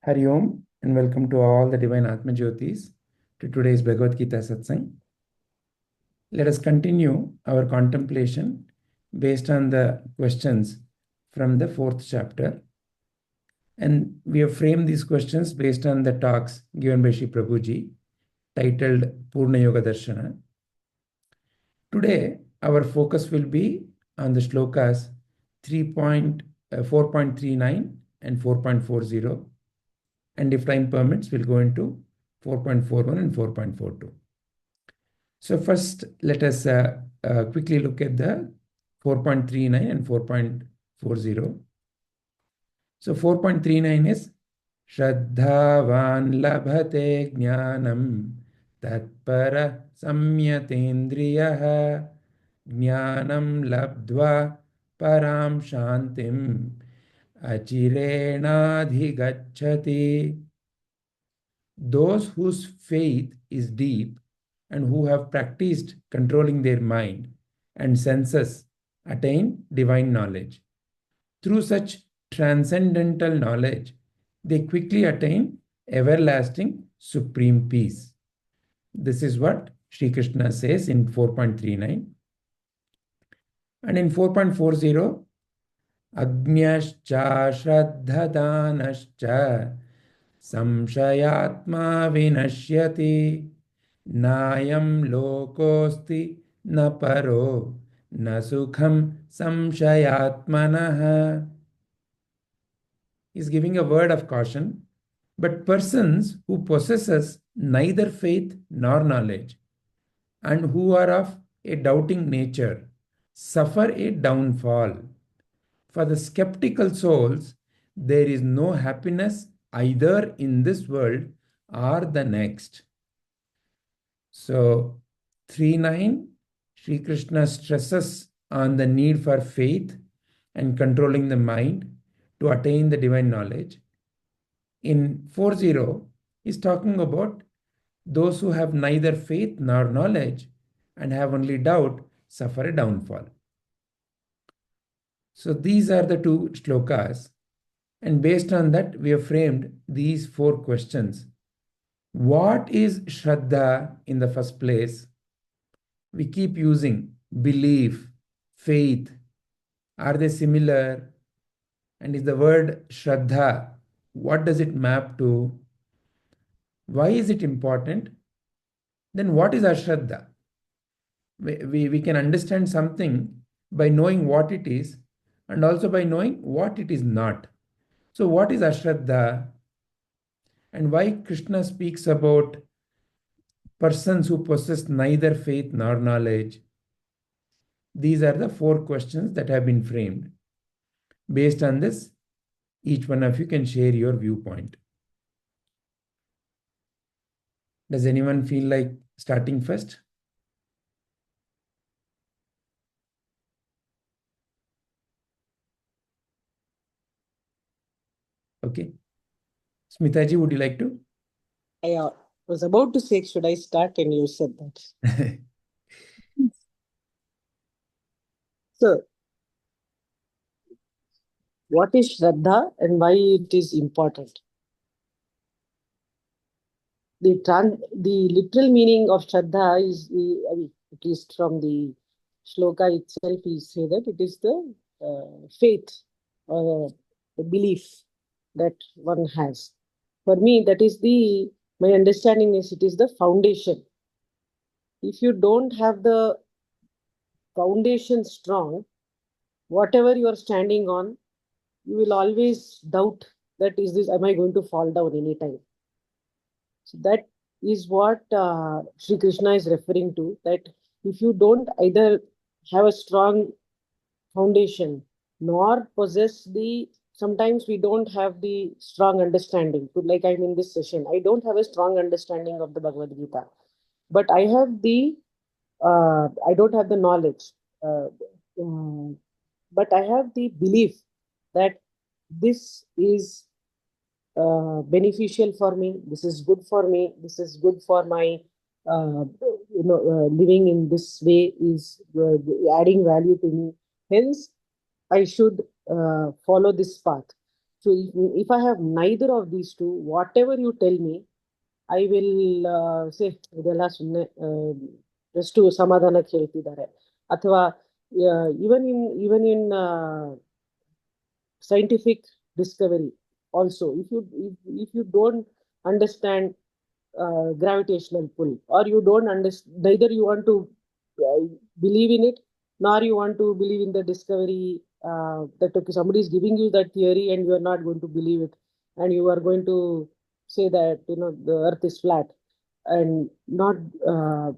Hari Om and welcome to all the divine Atmajyotis to today's Bhagavadgita satsang. Let us continue our contemplation based on the questions from the 4th chapter. And we have framed these questions based on the talks given by sriprabhuji titled Purna Yoga Darshana. Today, our focus will be on the shlokas 4.39 and 4.40. And if time permits, we'll go into 4.41 and 4.42. So first, let us quickly look at the 4.39 and 4.40. So 4.39 is shraddhavan labhate jnanam tatpara samyatendriyaha jnanam labdva param shantim achirenadhigacchati. Those whose faith is deep and who have practiced controlling their mind and senses attain divine knowledge. Through such transcendental knowledge, they quickly attain everlasting supreme peace. This is what Sri Krishna says in 4.39. And in 4.40, Agnyascha shraddhadanascha samshayatma vinashyati nayam lokosti na paro na sukham samshayatmanah. Is giving a word of caution, but persons who possesses neither faith nor knowledge and who are of a doubting nature suffer a downfall. For the skeptical souls, there is no happiness either in this world or the next. So 3.9, Sri Krishna stresses on the need for faith and controlling the mind to attain the divine knowledge. In 4.0, he's talking about those who have neither faith nor knowledge and have only doubt suffer a downfall. So these are the two shlokas, and based on that, we have framed these 4 questions. What is shraddha in the first place? We keep using belief, faith. Are they similar? And is the word shraddha, what does it map to? Why is it important? Then what is ashraddha? We can understand something by knowing what it is and also by knowing what it is not. So what is ashraddha? And why Krishna speaks about persons who possess neither faith nor knowledge? These are the 4 questions that have been framed. Based on this, each one of you can share your viewpoint. Does anyone feel like starting first? Okay. Smitaji, would you like to? I was about to say, should I start? And you said that. So, what is shraddha and why it is important? The literal meaning of shraddha is, at least from the shloka itself, we say that it is the faith or the belief that one has. For me, that is my understanding is it is the foundation. If you don't have the foundation strong, whatever you are standing on, you will always doubt that am I going to fall down anytime? So that is what Sri Krishna is referring to, that if you don't either have a strong foundation nor possess sometimes we don't have the strong understanding. Like I'm in this session, I don't have a strong understanding of the Bhagavad Gita, but I have I don't have the knowledge, but I have the belief that this is beneficial for me, this is good for me, this is good for my living in this way is adding value to me. Hence, I should follow this path. So if I have neither of these two, whatever you tell me, I will say ಇದೆಲ್ಲ ಸುಮ್ಮನೆ ಎಷ್ಟು ಸಮಾಧಾನಕ್ಕೆ ಹೇಳ್ತಿದ್ದಾರೆ ಅಥವಾ even in scientific discovery also, if you don't understand gravitational pull, or you don't understand, neither you want to believe in it, nor you want to believe in the discovery, that okay, somebody is giving you that theory and you are not going to believe it, and you are going to say that the earth is flat, and not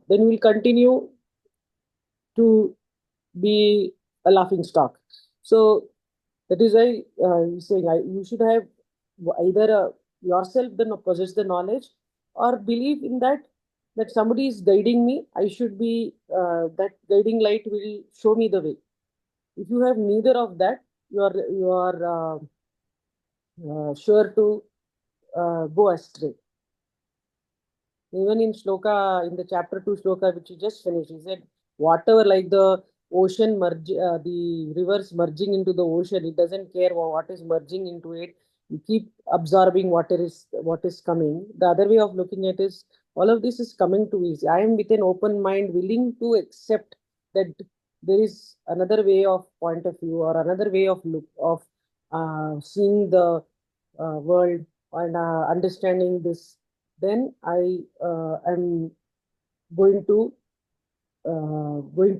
then we will continue to be a laughing stock. So that is why saying you should have either yourself then possess the knowledge, or believe in that somebody is guiding me. I should be that guiding light will show me the way. If you have neither of that, you are sure to go astray. Even in shloka, in the chapter 2 shloka which you just finished, he said, whatever, like the ocean the rivers merging into the ocean, it doesn't care what is merging into it. You keep absorbing what is coming. The other way of looking at is all of this is coming to easy. I am with an open mind, willing to accept that there is another way of point of view, or another way of look of seeing the world, and understanding this. Then I am going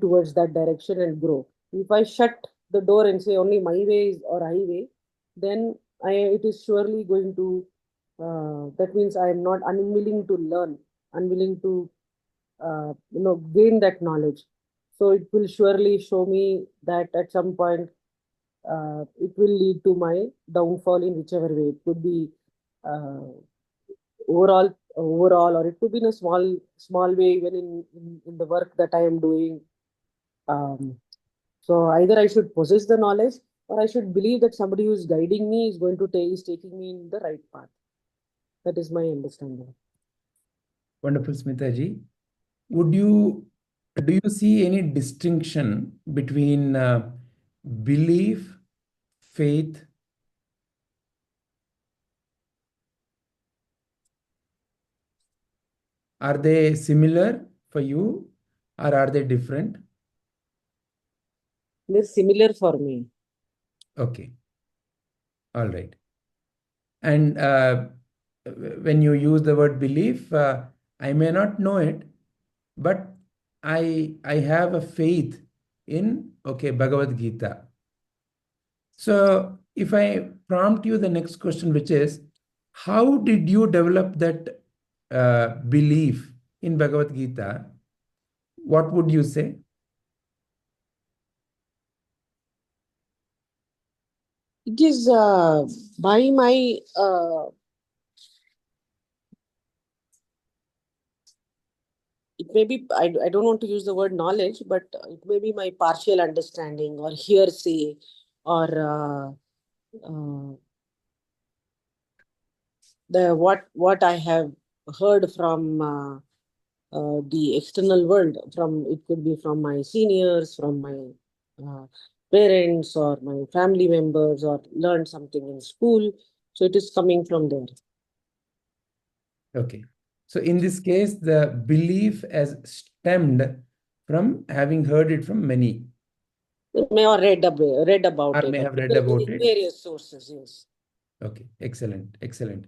towards that direction and grow. If I shut the door and say only my way is or highway, then it is surely going to that means I am not unwilling to learn, unwilling to gain that knowledge. So it will surely show me that at some point it will lead to my downfall in whichever way. It could be uh, overall, or it could be in a small way, even in the work that I am doing. So either I should possess the knowledge, or I should believe that somebody who is guiding me is going to is taking me in the right path. That is my understanding. Wonderful, Smitaji. Do you see any distinction between belief, faith? Are they similar for you, or are they different? They're similar for me. Okay. All right. And when you use the word belief, I may not know it, but I have a faith in, okay, Bhagavad Gita. So if I prompt you the next question, which is, how did you develop that belief in Bhagavad Gita? What would you say? It is by my it may be, I don't want to use the word knowledge, but it may be my partial understanding or hearsay, or the what I have heard from the external world. From it could be from my seniors, from my parents, or my family members, or learned something in school. So it is coming from there. Okay. So in this case, the belief has stemmed from having heard it from many. May or read about Or it. may have read about it. Various sources, yes. Okay, excellent, excellent.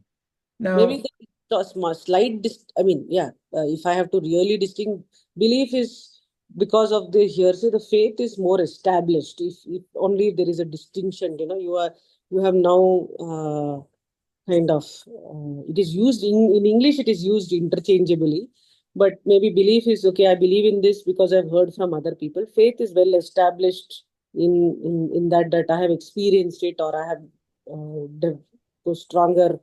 Now, Maybe the slight, if I have to really distinct, belief is because of the hearsay, the faith is more established. If only there is a distinction, you have now kind of, it is used in English, it is used interchangeably, but maybe belief is, okay, I believe in this because I've heard from other people. Faith is well established in that I have experienced it, or I have a stronger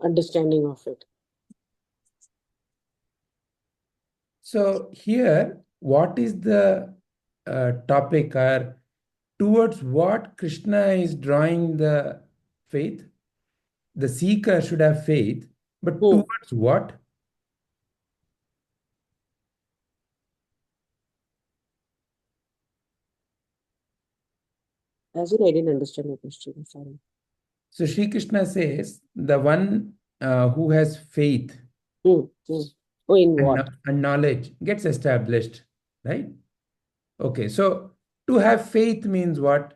understanding of it. so here, what is the topic, or towards what Krishna is drawing the faith? The seeker should have faith, but towards what? As in, I didn't understand your question. Sorry. So Sri Krishna says the one who has faith Hmm. Hmm. Oh, in and, what? and knowledge gets established, right? Okay, so to have faith means what?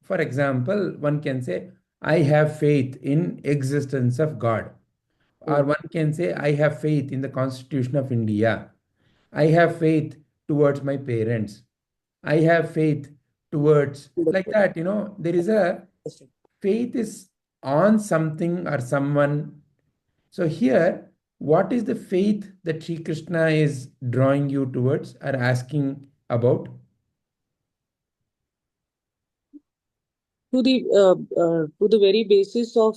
For example, one can say, I have faith in existence of God. Or Hmm. one can say, I have faith in the Constitution of India. I have faith towards my parents. I have faith towards, like Understood. that, there is a Understood. faith is on something or someone. So here, what is the faith that Sri Krishna is drawing you towards or asking about? To the very basis of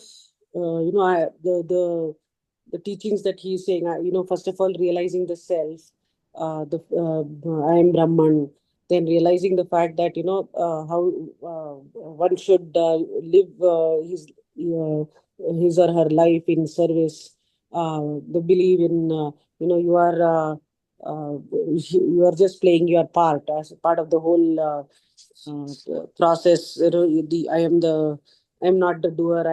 the teachings that he is saying, first of all, realizing the self, the I am Brahman, then realizing the fact that how one should live his or her life in service, the belief in you are you are just playing your part as part of the whole process. I am not the doer.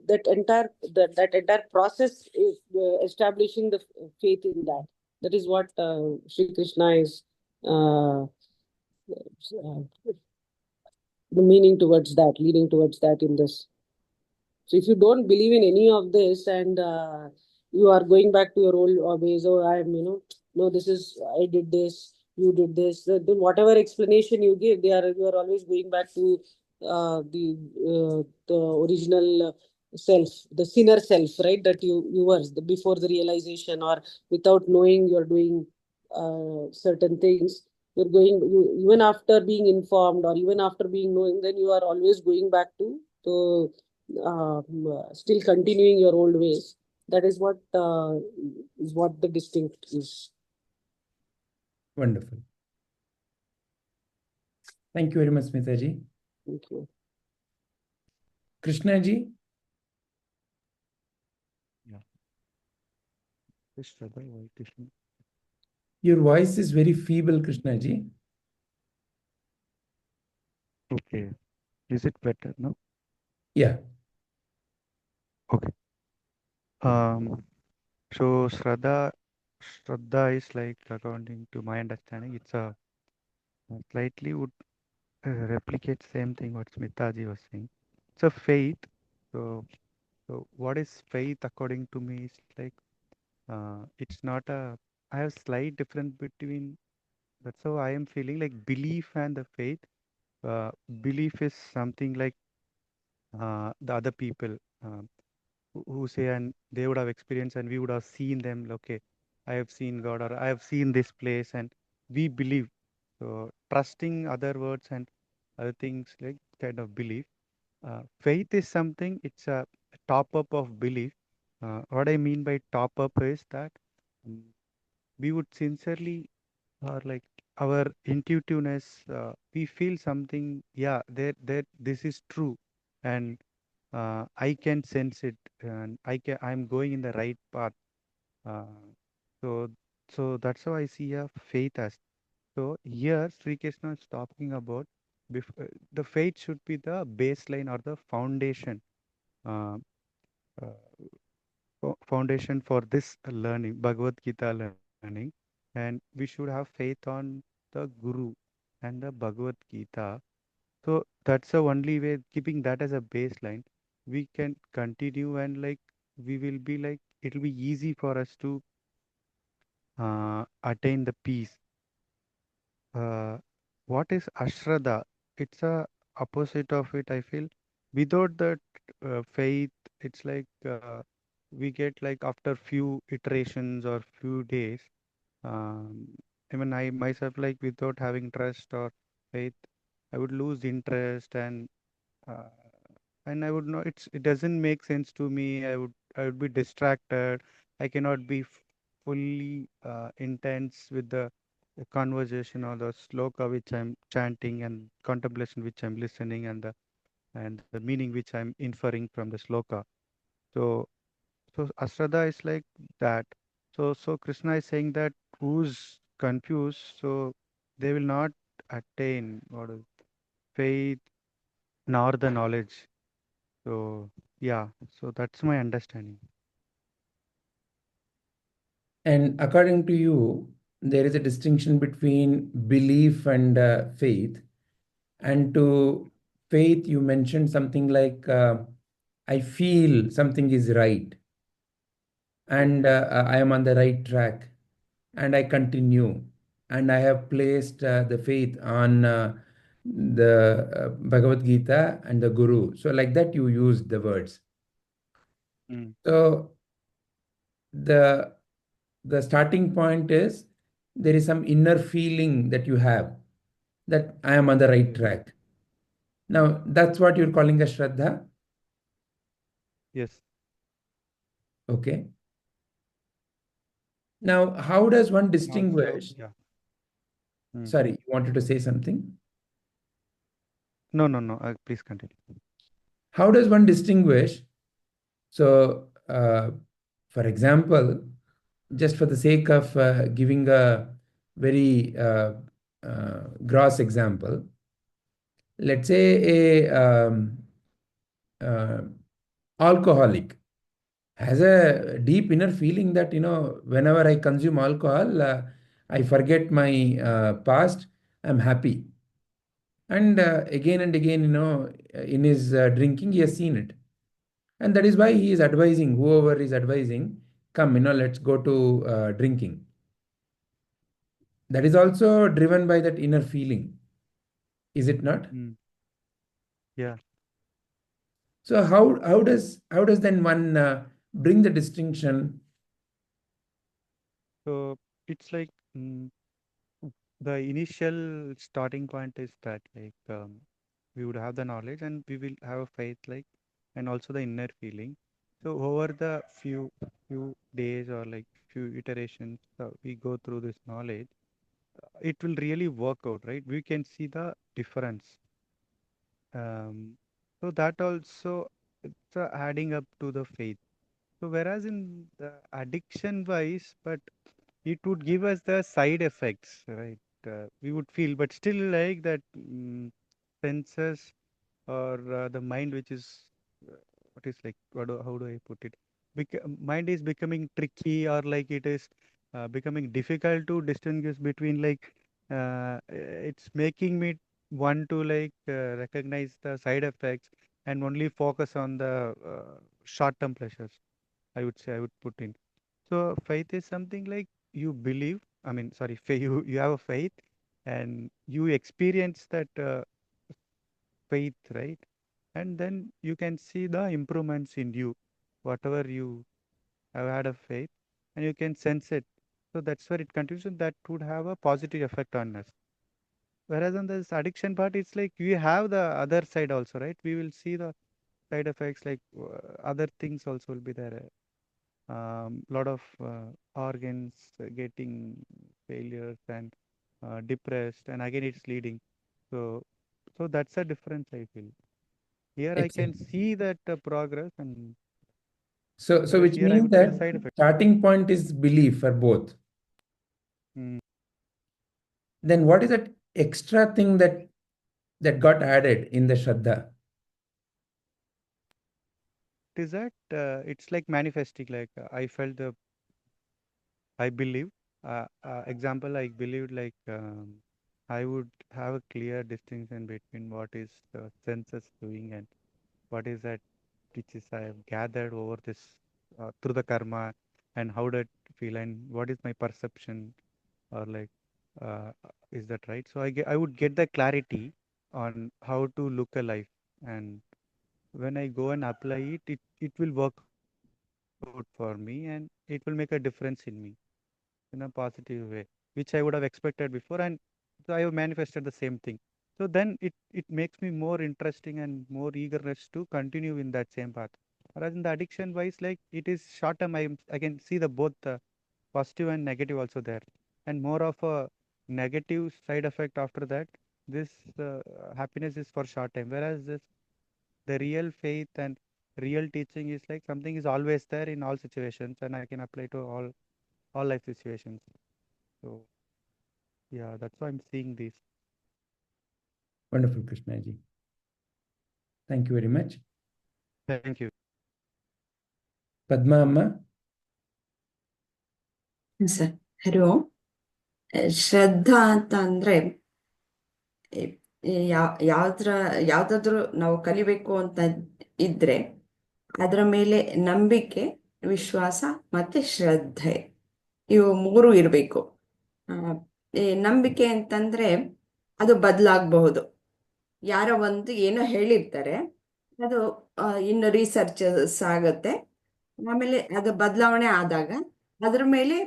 That entire process is establishing the faith in that. That is what Sri Krishna is the meaning towards that, leading towards that in this. So if you don't believe in any of this and you are going back to your old ways, oh, no, this is, I did this, you did this, then whatever explanation you give, you are always going back to the original self, the sinner self, right? That you were before the realization, or without knowing you're doing certain things. Even after being informed or even after being knowing, then you are always going back to still continuing your old ways. That is what the distinct is. Wonderful. Thank you very much, Smita ji. Thank you. Krishna ji, Yeah. This shraddha, why Krishna? your voice is very feeble, Krishna ji. Okay. Is it better now? Yeah. Okay. Um. So shraddha is like, according to my understanding, it's a slightly would replicate same thing what Smitaji was saying. It's a faith. So what is faith according to me is like, it's not a. I have slight difference between. That's how I am feeling, like belief and the faith. Uh, Belief is something like the other people. Who say, and they would have experienced and we would have seen them, okay, I have seen God, or I have seen this place, and we believe. So trusting other words and other things, like kind of belief. Faith is something, it's a top up of belief. What I mean by top up is that um, we would sincerely, or like our intuitiveness, we feel something, yeah, there this is true, and I can sense it, and I'm going in the right path. Uh, so that's how I see a faith as. So here Sri Krishna is talking about, the faith should be the baseline or the foundation, uh, uh, foundation for this learning, Bhagavad Gita learning, and we should have faith on the Guru and the Bhagavad Gita. So that's the only way, keeping that as a baseline, we can continue, and like we will be like, it'll be easy for us to attain the peace. Uh, what is ashraddha? It's a opposite of it, I feel. Without that faith, it's like we get like after few iterations or few days. Um, Even I myself, like without having trust or faith, I would lose interest, uh, and I would not. It doesn't make sense to me. I would be distracted. I cannot be fully intense with the conversation or the sloka which I'm chanting, and contemplation which I'm listening, and the meaning which I'm inferring from the sloka. So ashraddha is like that. So Krishna is saying that who's confused, so they will not attain what is faith nor the knowledge. So yeah, so that's my understanding. And according to you, there is a distinction between belief and faith. And to faith, you mentioned something like, I feel something is right, and I am on the right track, and I continue, and I have placed the faith on the Bhagavad Gita and the Guru. So, like that, you use the words. Mm. So, the the starting point is there is some inner feeling that you have that I am on the right Yes. track. Now, that's what you're calling a shraddha. Yes. Okay. Now, how does one And also, distinguish? yeah. Mm. Sorry, you wanted to say something? No, no, no. Please continue. How does one distinguish? So, for example, just for the sake of giving a very gross example, let's say a uh, alcoholic has a deep inner feeling that, whenever I consume alcohol, I forget my past, I'm happy. And again and again, in his drinking, he has seen it. And that is why he is advising, whoever is advising, come, let's go to drinking. That is also driven by that inner feeling, is it not? Mm. Yeah. So how does then one bring the distinction? So it's like the initial starting point is that like we would have the knowledge and we will have a faith like and also the inner feeling. So over the few days or like few iterations we go through this knowledge, it will really work out, right? We can see the difference. So that also it's adding up to the faith. So whereas in the addiction wise, but it would give us the side effects, right? We would feel, but still like that senses or the mind, which is what is like, how do I put it? Mind is becoming tricky, or like it is becoming difficult to distinguish between like it's making me want to like recognize the side effects and only focus on the short-term pleasures. I would say I would put in. So faith is something like you believe. I mean, sorry, you have a faith, and you experience that faith, right? And then you can see the improvements in you, whatever you have had a faith, and you can sense it. So that's where it continues, and that would have a positive effect on us. Whereas on this addiction part, it's like we have the other side also, right? We will see the side effects, like other things also will be there. Lot of organs getting failures and depressed, and again it's leading. So, so that's a difference I feel. Here I can Exactly. see that progress, and So whereas which here I means would see the that side effect. starting point is belief for both. Mm. Then what is that extra thing that got added in the shraddha? It is that it's like manifesting. Like I felt the I believe. Example, I believed like I would have a clear distinction between what is the senses doing and what is that which is I have gathered over this through the karma, and how did feel and what is my perception, or like is that right? So I would get the clarity on how to look a life, and when I go and apply it, it will work out for me, and it will make a difference in me in a positive way, which I would have expected before, and so I have manifested the same thing. So then it makes me more interesting and more eagerness to continue in that same path. Whereas in the addiction wise, like it is short term, I can see the both positive and negative also there, and more of a negative side effect after that. This happiness is for short time, whereas this the real faith and real teaching is like something is always there in all situations, and I can apply to all life situations. So yeah, that's why I'm seeing this. Wonderful, Krishnaji. Thank you very much. Thank you. Padma ಅಮ್ಮ. Sir, ಹರಿ ಓಂ. ಶ್ರದ್ಧಾ ಅಂತ ಅಂದ್ರೆ ಯಾವ್ದಾದ್ರು ನಾವು ಕಲಿಬೇಕು ಅಂತ ಇದ್ರೆ ಅದರ ಮೇಲೆ ನಂಬಿಕೆ, ವಿಶ್ವಾಸ ಮತ್ತೆ ಶ್ರದ್ಧೆ, ಇವು ಮೂರು ಇರಬೇಕು. ನಂಬಿಕೆ ಅಂತಂದ್ರೆ ಅದು ಬದಲಾಗಬಹುದು. ಯಾರೋ ಒಂದು ಏನೋ ಹೇಳಿರ್ತಾರೆ, ಅದು ಇನ್ನು ರಿಸರ್ಚಸ್ ಆಗುತ್ತೆ, ಆಮೇಲೆ ಅದು ಬದಲಾವಣೆ ಆದಾಗ ಅದ್ರ ಮೇಲೆ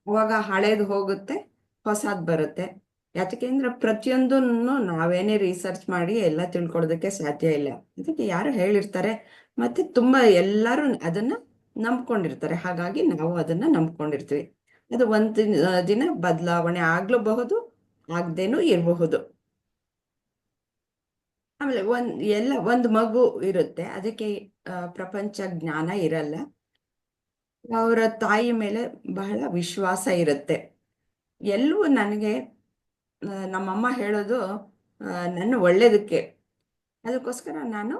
ಅವಾಗ ಹಳೇದು ಹೋಗುತ್ತೆ, ಹೊಸದು ಬರುತ್ತೆ. ಯಾಕೆಂದ್ರೆ ಪ್ರತಿಯೊಂದನ್ನು ನಾವೇನೇ ರಿಸರ್ಚ್ ಮಾಡಿ ಎಲ್ಲ ತಿಳ್ಕೊಳ್ಳೋದಕ್ಕೆ ಸಾಧ್ಯ ಇಲ್ಲ. ಅದಕ್ಕೆ ಯಾರು ಹೇಳಿರ್ತಾರೆ, ಮತ್ತೆ ತುಂಬಾ ಎಲ್ಲರೂ ಅದನ್ನ ನಂಬ್ಕೊಂಡಿರ್ತಾರೆ, ಹಾಗಾಗಿ ನಾವು ಅದನ್ನ ನಂಬ್ಕೊಂಡಿರ್ತೀವಿ. ಅದು ಒಂದು ದಿನ ಬದಲಾವಣೆ ಆಗ್ಲೂಬಹುದು, ಆಗದೇನೂ ಇರಬಹುದು. ಆಮೇಲೆ ಒಂದು ಮಗು ಇರುತ್ತೆ, ಅದಕ್ಕೆ ಪ್ರಪಂಚ ಜ್ಞಾನ ಇರಲ್ಲ, ಅವರ ತಾಯಿ ಮೇಲೆ ಬಹಳ ವಿಶ್ವಾಸ ಇರುತ್ತೆ. ಎಲ್ಲವೂ ನನಗೆ ನಮ್ಮಮ್ಮ ಹೇಳೋದು ನನ್ನ ಒಳ್ಳೇದಕ್ಕೆ, ಅದಕ್ಕೋಸ್ಕರ ನಾನು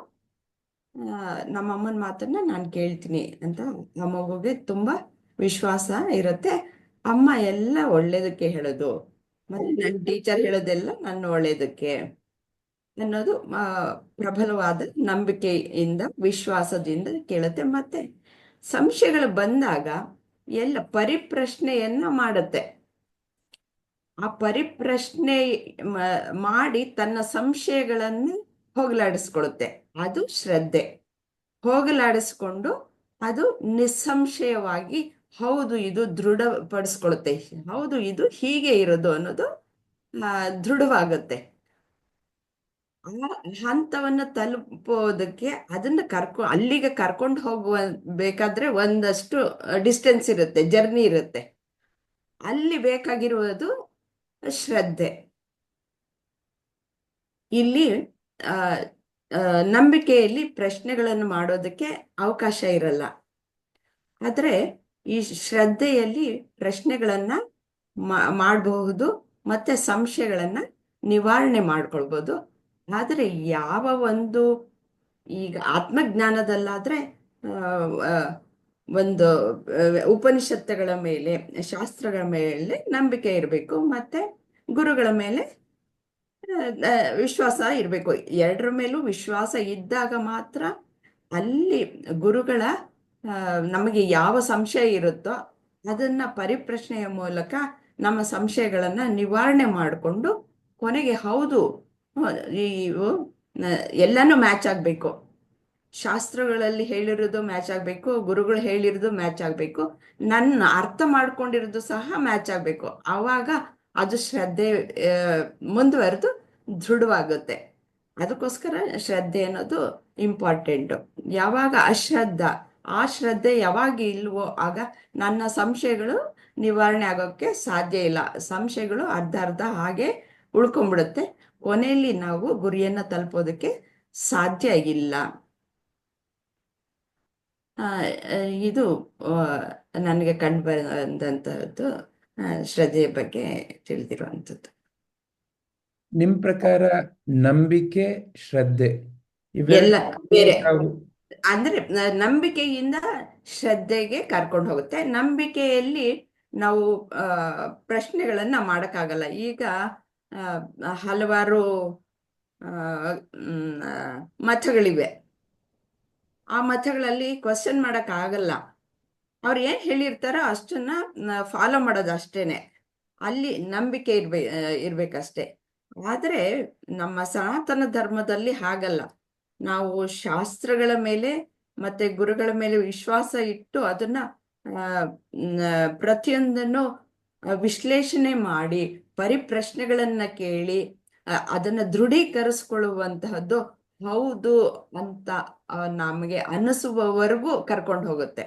ನಮ್ಮಮ್ಮನ ಮಾತನ್ನ ನಾನು ಕೇಳ್ತೀನಿ ಅಂತ ಆ ಮಗುಗೆ ತುಂಬಾ ವಿಶ್ವಾಸ ಇರುತ್ತೆ. ಅಮ್ಮ ಎಲ್ಲ ಒಳ್ಳೇದಕ್ಕೆ ಹೇಳೋದು, ಮತ್ತೆ ನನ್ನ ಟೀಚರ್ ಹೇಳೋದೆಲ್ಲ ನನ್ನ ಒಳ್ಳೇದಕ್ಕೆ ಅನ್ನೋದು ಪ್ರಬಲವಾದ ನಂಬಿಕೆಯಿಂದ, ವಿಶ್ವಾಸದಿಂದ ಕೇಳುತ್ತೆ. ಮತ್ತೆ ಸಂಶಯಗಳು ಬಂದಾಗ ಎಲ್ಲ ಪರಿಪ್ರಶ್ನೆಯನ್ನ ಮಾಡುತ್ತೆ. ಆ ಪರಿಪ್ರಶ್ನೆ ಮಾಡಿ ತನ್ನ ಸಂಶಯಗಳನ್ನು ಹೋಗಲಾಡಿಸ್ಕೊಳ್ಳುತ್ತೆ, ಅದು ಶ್ರದ್ಧೆ. ಹೋಗಲಾಡಿಸ್ಕೊಂಡು ಅದು ನಿಸ್ಸಂಶಯವಾಗಿ ಹೌದು ಇದು ದೃಢಪಡಿಸ್ಕೊಳ್ಳುತ್ತೆ, ಹೌದು ಇದು ಹೀಗೆ ಇರೋದು ಅನ್ನೋದು ದೃಢವಾಗುತ್ತೆ. ಆ ಹಂತವನ್ನ ತಲುಪೋದಕ್ಕೆ ಅದನ್ನ ಅಲ್ಲಿಗೆ ಕರ್ಕೊಂಡು ಹೋಗುವ ಬೇಕಾದ್ರೆ ಒಂದಷ್ಟು ಡಿಸ್ಟೆನ್ಸ್ ಇರುತ್ತೆ, ಜರ್ನಿ ಇರುತ್ತೆ. ಅಲ್ಲಿ ಬೇಕಾಗಿರುವುದು ಶ್ರದ್ಧೆ. ಇಲ್ಲಿ ನಂಬಿಕೆಯಲ್ಲಿ ಪ್ರಶ್ನೆಗಳನ್ನು ಮಾಡೋದಕ್ಕೆ ಅವಕಾಶ ಇರಲ್ಲ, ಆದ್ರೆ ಈ ಶ್ರದ್ಧೆಯಲ್ಲಿ ಪ್ರಶ್ನೆಗಳನ್ನ ಮಾಡಬಹುದು, ಮತ್ತೆ ಸಂಶಯಗಳನ್ನ ನಿವಾರಣೆ ಮಾಡ್ಕೊಳ್ಬೋದು. ಆದರೆ ಯಾವ ಒಂದು ಈಗ ಆತ್ಮಜ್ಞಾನದಲ್ಲಾದ್ರೆ ಒಂದು ಉಪನಿಷತ್ತುಗಳ ಮೇಲೆ, ಶಾಸ್ತ್ರಗಳ ಮೇಲೆ ನಂಬಿಕೆ ಇರಬೇಕು, ಮತ್ತೆ ಗುರುಗಳ ಮೇಲೆ ವಿಶ್ವಾಸ ಇರಬೇಕು. ಎರಡರ ಮೇಲೂ ವಿಶ್ವಾಸ ಇದ್ದಾಗ ಮಾತ್ರ ಅಲ್ಲಿ ಗುರುಗಳ ನಮಗೆ ಯಾವ ಸಂಶಯ ಇರುತ್ತೋ ಅದನ್ನ ಪರಿಪ್ರಶ್ನೆಯ ಮೂಲಕ ನಮ್ಮ ಸಂಶಯಗಳನ್ನ ನಿವಾರಣೆ ಮಾಡಿಕೊಂಡು ಕೊನೆಗೆ ಹೌದು ಇವು ಎಲ್ಲನೂ ಮ್ಯಾಚ್ ಆಗಬೇಕು. ಶಾಸ್ತ್ರಗಳಲ್ಲಿ ಹೇಳಿರೋದು ಮ್ಯಾಚ್ ಆಗಬೇಕು, ಗುರುಗಳು ಹೇಳಿರೋದು ಮ್ಯಾಚ್ ಆಗಬೇಕು, ನನ್ನ ಅರ್ಥ ಮಾಡ್ಕೊಂಡಿರೋದು ಸಹ ಮ್ಯಾಚ್ ಆಗಬೇಕು. ಆವಾಗ ಅದು ಶ್ರದ್ಧೆ ಮುಂದುವರೆದು ದೃಢವಾಗುತ್ತೆ. ಅದಕ್ಕೋಸ್ಕರ ಶ್ರದ್ಧೆ ಅನ್ನೋದು ಇಂಪಾರ್ಟೆಂಟು. ಯಾವಾಗ ಅಶ್ರದ್ಧ, ಆ ಶ್ರದ್ಧೆ ಯಾವಾಗ ಇಲ್ವೋ ಆಗ ನನ್ನ ಸಂಶಯಗಳು ನಿವಾರಣೆ ಆಗೋಕ್ಕೆ ಸಾಧ್ಯ ಇಲ್ಲ. ಸಂಶಯಗಳು ಅರ್ಧ ಹಾಗೆ ಉಳ್ಕೊಂಡ್ಬಿಡುತ್ತೆ, ಕೊನೆಯಲ್ಲಿ ನಾವು ಗುರಿಯನ್ನ ತಲುಪೋದಕ್ಕೆ ಸಾಧ್ಯ ಇಲ್ಲ. ಇದು ನನಗೆ ಕಂಡು ಬಂದಂತಹದ್ದು ಶ್ರದ್ಧೆಯ ಬಗ್ಗೆ ತಿಳಿದಿರುವಂಥದ್ದು. ನಿಮ್ ಪ್ರಕಾರ ನಂಬಿಕೆ, ಶ್ರದ್ಧೆ ಎಲ್ಲ ಬೇರೆ, ಅಂದ್ರೆ ನಂಬಿಕೆಯಿಂದ ಶ್ರದ್ಧೆಗೆ ಕರ್ಕೊಂಡು ಹೋಗುತ್ತೆ. ನಂಬಿಕೆಯಲ್ಲಿ ನಾವು ಪ್ರಶ್ನೆಗಳನ್ನ ಮಾಡಕ್ಕಾಗಲ್ಲ. ಈಗ ಹಲವಾರು ಮತಗಳಿವೆ, ಆ ಮತಗಳಲ್ಲಿ ಕ್ವಶನ್ ಮಾಡಕ್ ಆಗಲ್ಲ. ಅವ್ರು ಏನ್ ಹೇಳಿರ್ತಾರೋ ಅಷ್ಟನ್ನ ಫಾಲೋ ಮಾಡೋದು ಅಷ್ಟೇನೆ, ಅಲ್ಲಿ ನಂಬಿಕೆ ಇರ್ಬೇಕಷ್ಟೆ. ಆದ್ರೆ ನಮ್ಮ ಸನಾತನ ಧರ್ಮದಲ್ಲಿ ಹಾಗಲ್ಲ. ನಾವು ಶಾಸ್ತ್ರಗಳ ಮೇಲೆ ಮತ್ತೆ ಗುರುಗಳ ಮೇಲೆ ವಿಶ್ವಾಸ ಇಟ್ಟು ಅದನ್ನ ಪ್ರತಿಯೊಂದನ್ನು ವಿಶ್ಲೇಷಣೆ ಮಾಡಿ ಪರಿಪ್ರಶ್ನೆಗಳನ್ನ ಕೇಳಿ ಅದನ್ನ ದೃಢೀಕರಿಸ್ಕೊಳ್ಳುವಂತಹದ್ದು ಹೌದು ಅಂತ ನಮಗೆ ಅನ್ನಿಸುವವರೆಗೂ ಕರ್ಕೊಂಡು ಹೋಗುತ್ತೆ.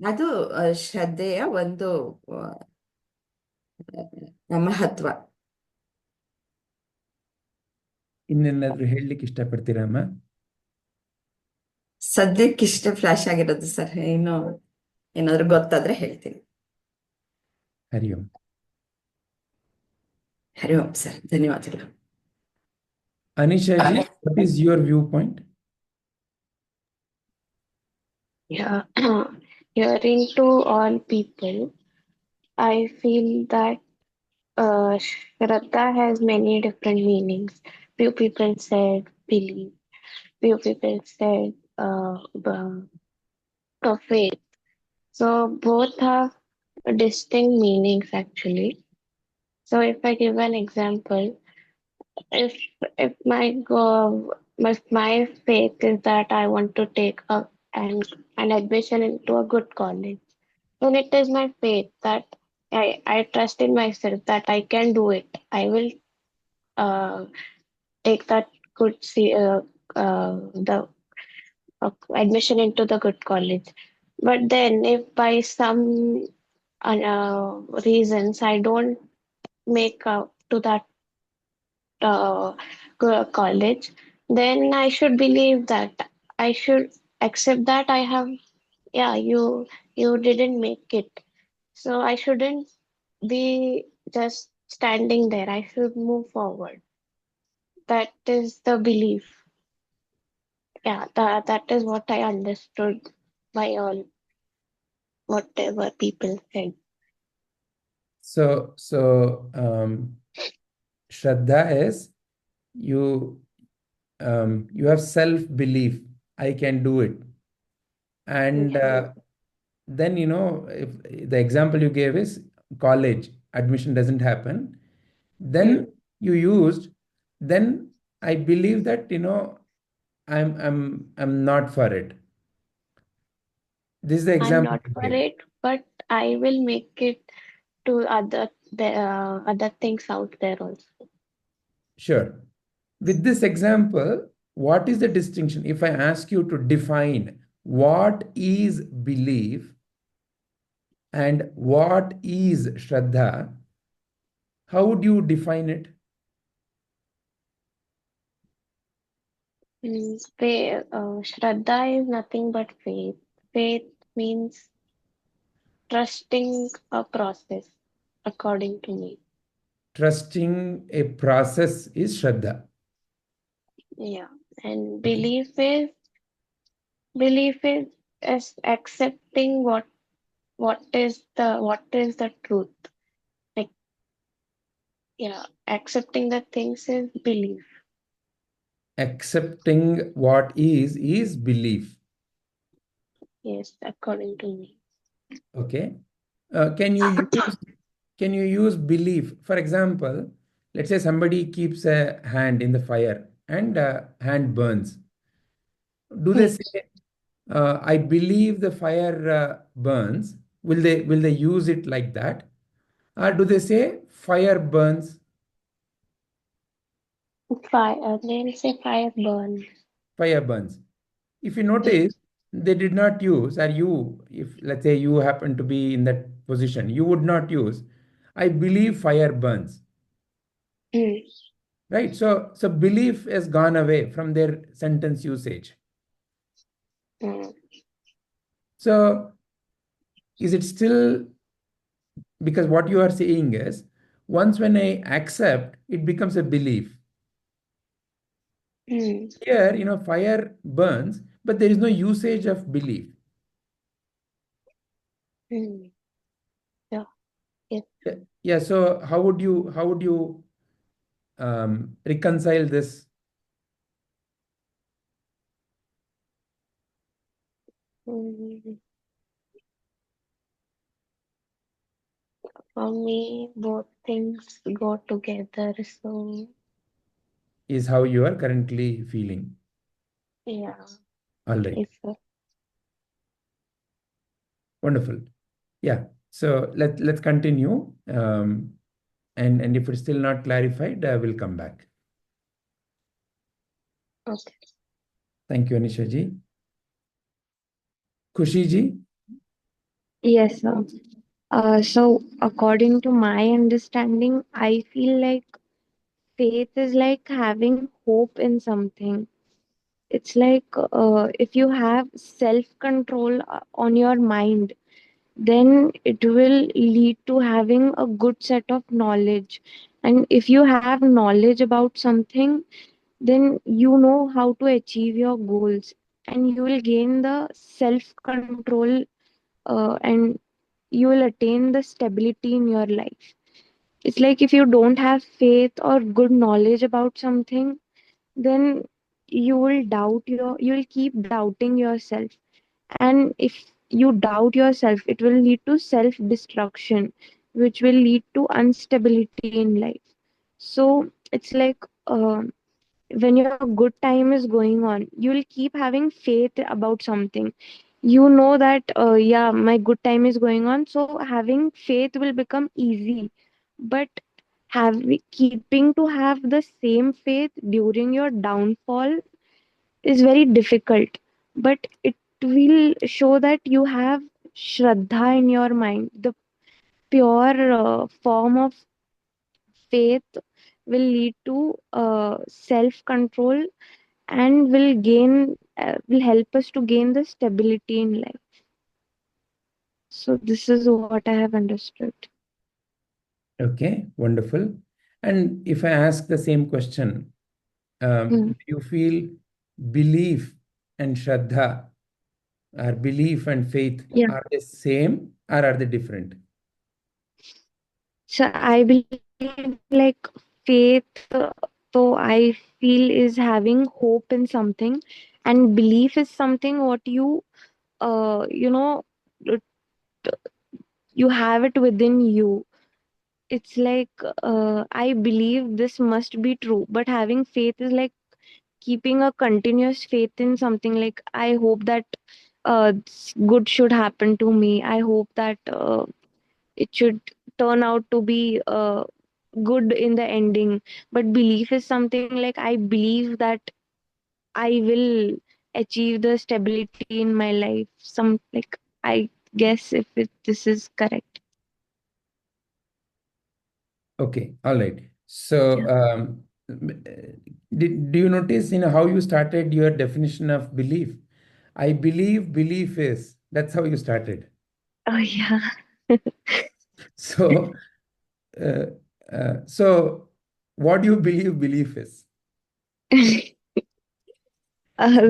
ಅದು ಶ್ರದ್ಧೆಯ ಒಂದು ಮಹತ್ವ. ಇನ್ನೇನಾದ್ರೂ ಹೇಳಲಿಕ್ಕೆ ಇಷ್ಟಪಡ್ತೀರಮ್ಮ? ಸದ್ಯಕ್ಕೆ ಇಷ್ಟ ಫ್ಲಾಶ್ ಆಗಿರೋದು ಸರ್, ಇನ್ನು ಏನಾದ್ರು ಗೊತ್ತಾದ್ರೆ ಹೇಳ್ತೀನಿ. ಹರಿ ಓಂ. ಹರಿ ಓಂ ಸರ್, ಧನ್ಯವಾದಗಳು. Anisha ji, what is your viewpoint? Yeah, hearing to all people, I feel that shraddha has many different meanings. Few people said belief, few people said faith. So both have distinct meanings actually. So if I give an example, if if my faith is that I want to take an admission into a good college, then it is my faith that I trust in myself that I can do it. I will uh, take that good the admission into the good college. But then, if by some reasons I don't make up to that college, then I should believe that I should accept that I have, yeah, you didn't make it. So I shouldn't be just standing there. I should move forward. That is the belief. Yeah, that is what I understood by all whatever people said. So shraddha is you you have self belief. I can do it, and Yeah. then if the example you gave is college admission doesn't happen, then Mm. you used, then I believe that I'm not for it. This is the I'm example not you for gave. it, but I will make it to other things out there also. Sure. With this example, what is the distinction? If I ask you to define what is belief and what is shraddha, how would you define it? Shraddha is nothing but faith. Faith means trusting a process, according to me. Trusting a process is shraddha. Yeah. And Okay. belief is accepting what is the truth. Like, yeah, accepting the things is belief. Accepting what is belief. Yes, according to me. Okay. Can you use belief? For example, let's say somebody keeps a hand in the fire and hand burns. Do they Hmm. say, I believe the fire burns? Will they use it like that? Or do they say fire burns? They'll say fire burns. Fire burns. If you Hmm. notice, they did not use, or you, if let's say you happen to be in that position, you would not use, I believe fire burns. Hmm. Right? So belief has gone away from their sentence usage. Hmm. So is it still, because what you are saying is once when I accept, it becomes a belief. Hmm. Here, fire burns, but there is no usage of belief. Hmm. Yeah. Yes. Yeah. So how would you reconcile this? Hmm. For me, both things go together. So, Is how you are currently feeling. yeah, All right. it's a, Wonderful. Yeah. So let's continue. And if it's still not clarified, we'll come back. okay. Thank you, Anisha ji. Kushi ji. Yes, sir. So according to my understanding, I feel like faith is like having hope in something. It's like if you have self-control on your mind, then it will lead to having a good set of knowledge. And if you have knowledge about something, then you know how to achieve your goals. and you will gain the self control, and you will attain the stability in your life. It's like if you don't have faith or good knowledge about something, then you will keep doubting yourself. And if you doubt yourself, it will lead to self destruction, which will lead to instability in life. So it's like, when your good time is going on, you'll keep having faith about something. You know that, yeah, my good time is going on, so having faith will become easy. But keeping to have the same faith during your downfall is very difficult. But it will show that you have shraddha in your mind. The pure form of faith will lead to self control, and will help us to gain the stability in life. So this is what I have understood. Okay, wonderful. And if I ask the same question, do you feel belief and shraddha, or belief and faith, Yeah. are they same or are they different? So I believe like faith, so I feel is having hope in something, and belief is something what you know, it- you have it within you. It's like, I believe this must be true, but having faith is like keeping a continuous faith in something. Like, I hope that good should happen to me. I hope that it should turn out to be good in the ending. But belief is something like I believe that I will achieve the stability in my life. Some like, I guess if this is correct. Okay, all right. So, do you notice how you started your definition of belief? I believe belief is. That's how you started. Oh yeah. So, uh, so what do you believe belief is? uh,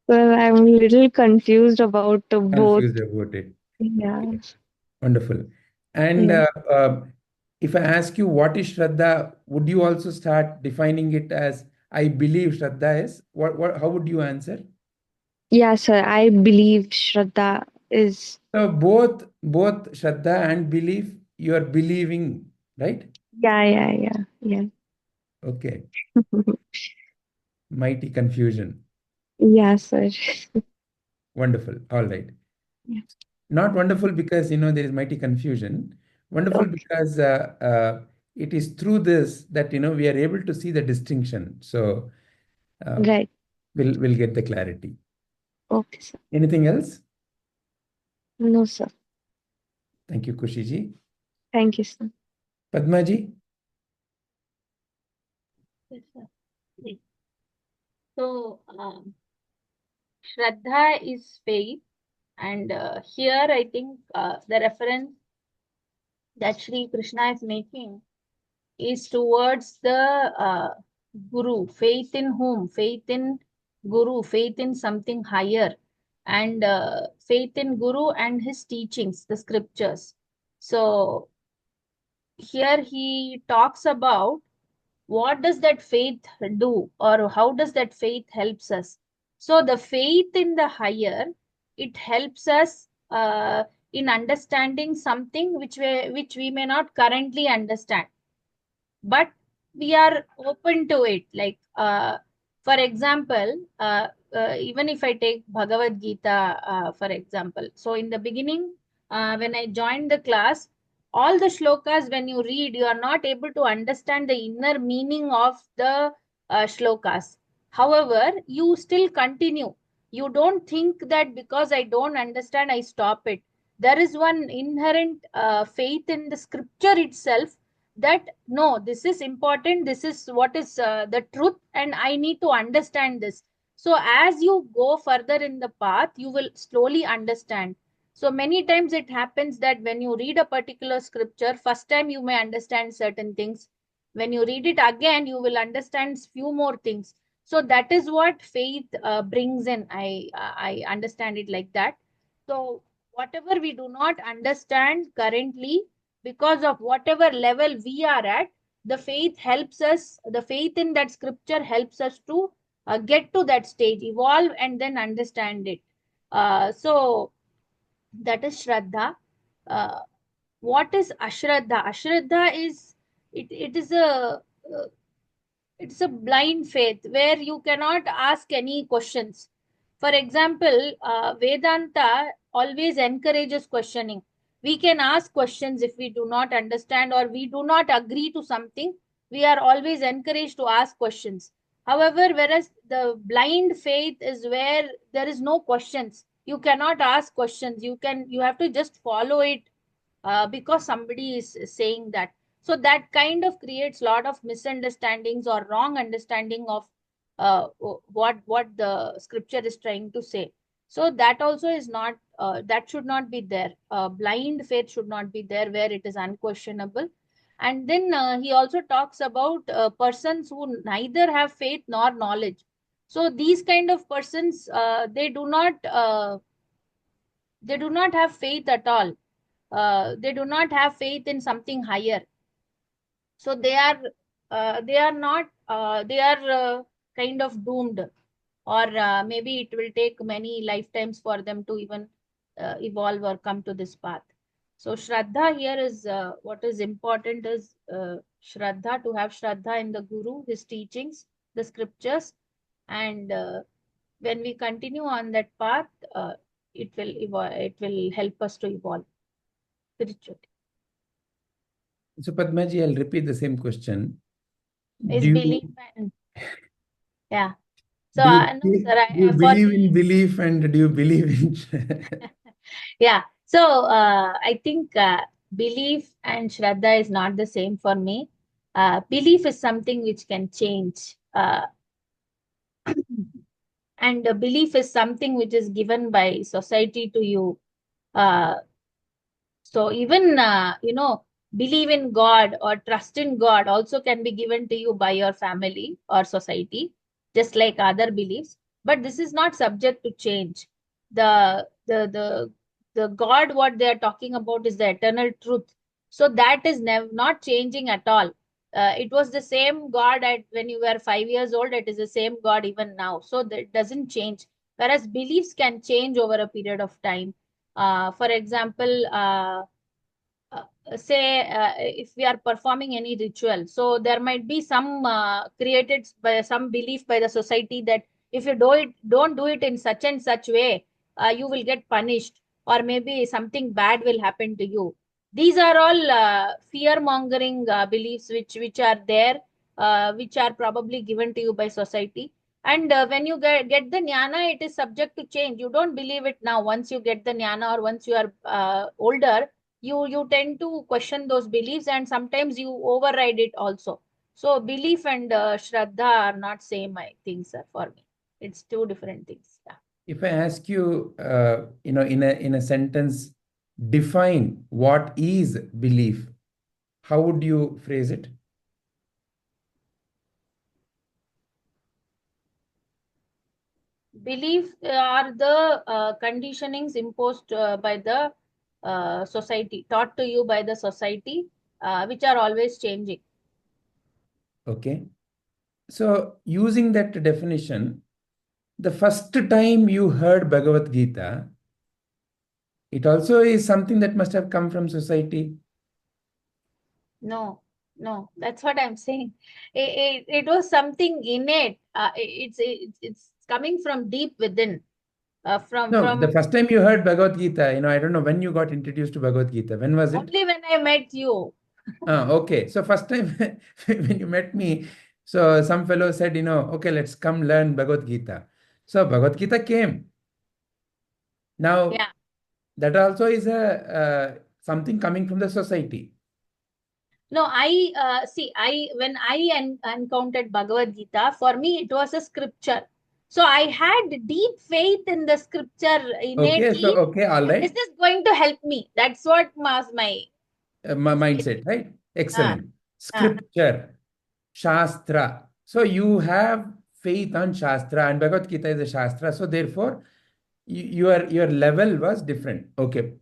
well, I'm a little confused about both. Confused about it. Yeah. Okay, wonderful. And Yeah. if I ask you what is shraddha, would you also start defining it as I believe shraddha is? How would you answer? Yeah, sir. I believe Shraddha is. So both shraddha and belief, you are believing, right? Yeah, yeah, yeah, yeah. Okay, mighty confusion. Yeah, sir. Wonderful. All right. Yeah. Not wonderful because there is mighty confusion. Wonderful Okay. because it is through this that we are able to see the distinction. So uh, Right. we'll get the clarity. Okay, sir. Anything else? No, sir. Thank you, Kushiji. Thank you, sir. Padmaji? Yes, sir. So, shraddha is faith, and here I think the reference that Sri Krishna is making is towards the Guru. Faith in whom? Faith in Guru, faith in something higher, and faith in Guru and his teachings, the scriptures. So, here he talks about what does that faith do, or how does that faith helps us. So the faith in the higher, it helps us in understanding something which we may not currently understand, but we are open to it. Like, for example, even if I take Bhagavadgita, for example. So in the beginning, when I joined the class, all the shlokas, when you read, you are not able to understand the inner meaning of the shlokas. However, you still continue. You don't think that because I don't understand, I stop it. There is one inherent faith in the scripture itself, that no, this is important, this is what is the truth, and I need to understand this. So as you go further in the path, you will slowly understand. So many times it happens that when you read a particular scripture, first time you may understand certain things. When you read it again, you will understand few more things. So that is what faith brings in. I understand it like that. So whatever we do not understand currently, because of whatever level we are at, the faith helps us. The faith in that scripture helps us to get to that stage, evolve, and then understand it. So that is shraddha. Uh, what is ashraddha? Ashraddha is it is a it's a blind faith where you cannot ask any questions. For example, Vedanta always encourages questioning. We can ask questions if we do not understand or we do not agree to something. We are always encouraged to ask questions. However, whereas the blind faith is where there is no questions. You cannot ask questions. You have to just follow it because somebody is saying that. So that kind of creates a lot of misunderstandings or wrong understanding of what the scripture is trying to say. So that also is not that should not be there. Blind faith should not be there where it is unquestionable. And then he also talks about persons who neither have faith nor knowledge. So these kind of persons, they do not have faith at all. They do not have faith in something higher. So they are not they are kind of doomed, or maybe it will take many lifetimes for them to even evolve or come to this path. So shraddha here is what is important is shraddha, to have shraddha in the guru, his teachings, the scriptures. And when we continue on that path, it will help us to evolve spiritually. So Padmaji, I'll repeat the same question. Is Do belief you, and yeah. So do no, you, sir. do you For believe in me, belief and do you believe in yeah. So I think belief and shraddha is not the same for me. Belief is something which can change, and belief is something which is given by society to you. Uh, So even believe in God or trust in God also can be given to you by your family or society, just like other beliefs. But this is not subject to change. The the the the God what they are talking about is the eternal truth. So that is not changing at all. It was the same God at when you were 5 years old. It is the same God even now. So that doesn't change. Whereas beliefs can change over a period of time. For example, say if we are performing any ritual, so there might be some created by some belief by the society that if you don't do it in such and such way, you will get punished, or maybe something bad will happen to you. These are all fear mongering beliefs which are there, which are probably given to you by society. And when you get the jnana, it is subject to change. You don't believe it now. Once you get the jnana or once you are older, you tend to question those beliefs, and sometimes you override it also. So belief and shraddha are not same, I think, sir. For me, it's two different things. Yeah. If I ask you, in a sentence, define what is belief, how would you phrase it? Belief are the conditionings imposed by the society, taught to you by the society, which are always changing. Okay. So using that definition, the first time you heard Bhagavad Gita, it also is something that must have come from society. No, that's what I'm saying. It was something innate. It's coming from deep within. No, the From first time you heard Bhagavad Gita, I don't know when you got introduced to Bhagavad Gita. When was it? only when I met you. Okay. So first time when you met me, so some fellow said, okay, let's come learn Bhagavad Gita. So Bhagavad Gita came. Now, Yeah. that also is something coming from the society. No, I see. When I encountered Bhagavad Gita, for me it was a scripture. So I had deep faith in the scripture Okay, so innately. okay, all That this right. is going to help me. That's what was my faith. Mindset, right? Uh, Excellent. uh, Scripture, Shastra. So you have faith on Shastra, and Bhagavad Gita is a Shastra. So therefore, your level was different. Okay.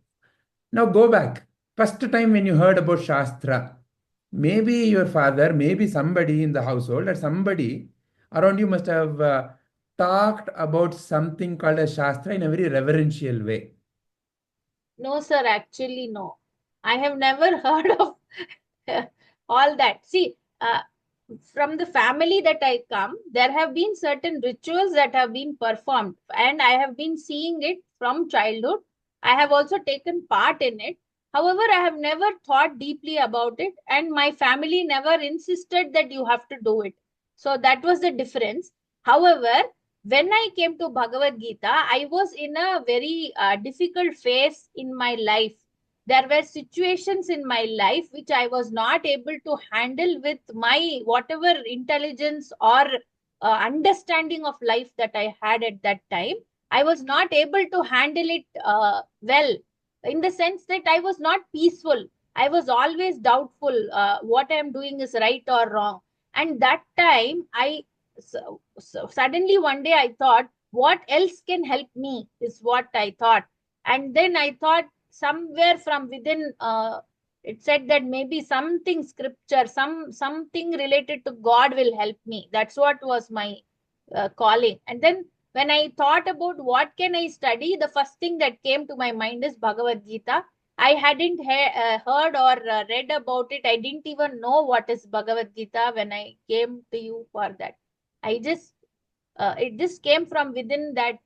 Now go back. First time when you heard about Shastra, maybe your father, maybe somebody in the household, or somebody around you must have talked about something called a Shastra in a very reverential way. No, sir, actually, no. I have never heard of all that. See, from the family that I come, there have been certain rituals that have been performed, and I have been seeing it from childhood. I have also taken part in it. However, I have never thought deeply about it, and my family never insisted that you have to do it. So that was the difference. However, when I came to Bhagavad Gita, I was in a very difficult phase in my life. There were situations in my life which I was not able to handle with my whatever intelligence or understanding of life that I had at that time. I was not able to handle it well, in the sense that I was not peaceful. I was always doubtful what I am doing is right or wrong. And that time, so suddenly one day I thought, what else can help me is what I thought. And then I thought somewhere from within, it said that maybe something scripture, something related to God will help me. That's what was my calling. And then when I thought about what can I study, the first thing that came to my mind is Bhagavad Gita. I hadn't heard or read about it. I didn't even know what is Bhagavad Gita when I came to you for that. It just came from within that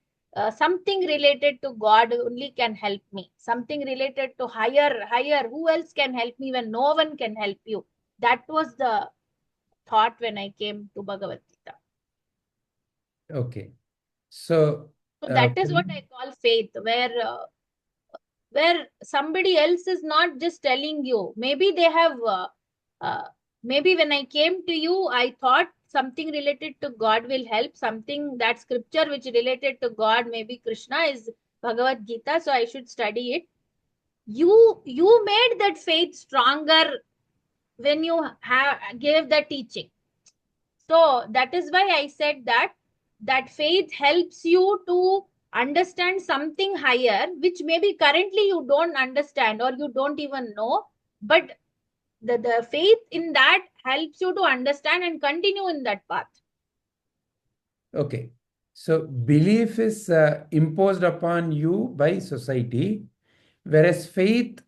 something related to God only can help me. Something related to higher. Who else can help me when no one can help you? That was the thought when I came to Bhagavad Gita. Okay. So So that is what I call faith, where somebody else is not just telling you. Maybe they have, maybe when I came to you, I thought something related to God will help, something that scripture which related to God, maybe Krishna is Bhagavad Gita, so I should study it. You made that faith stronger when you gave the teaching. So that is why I said that faith helps you to understand something higher, which maybe currently you don't understand or you don't even know. But the faith in that helps you to understand and continue in that path. okay. So belief is imposed upon you by society, whereas faith,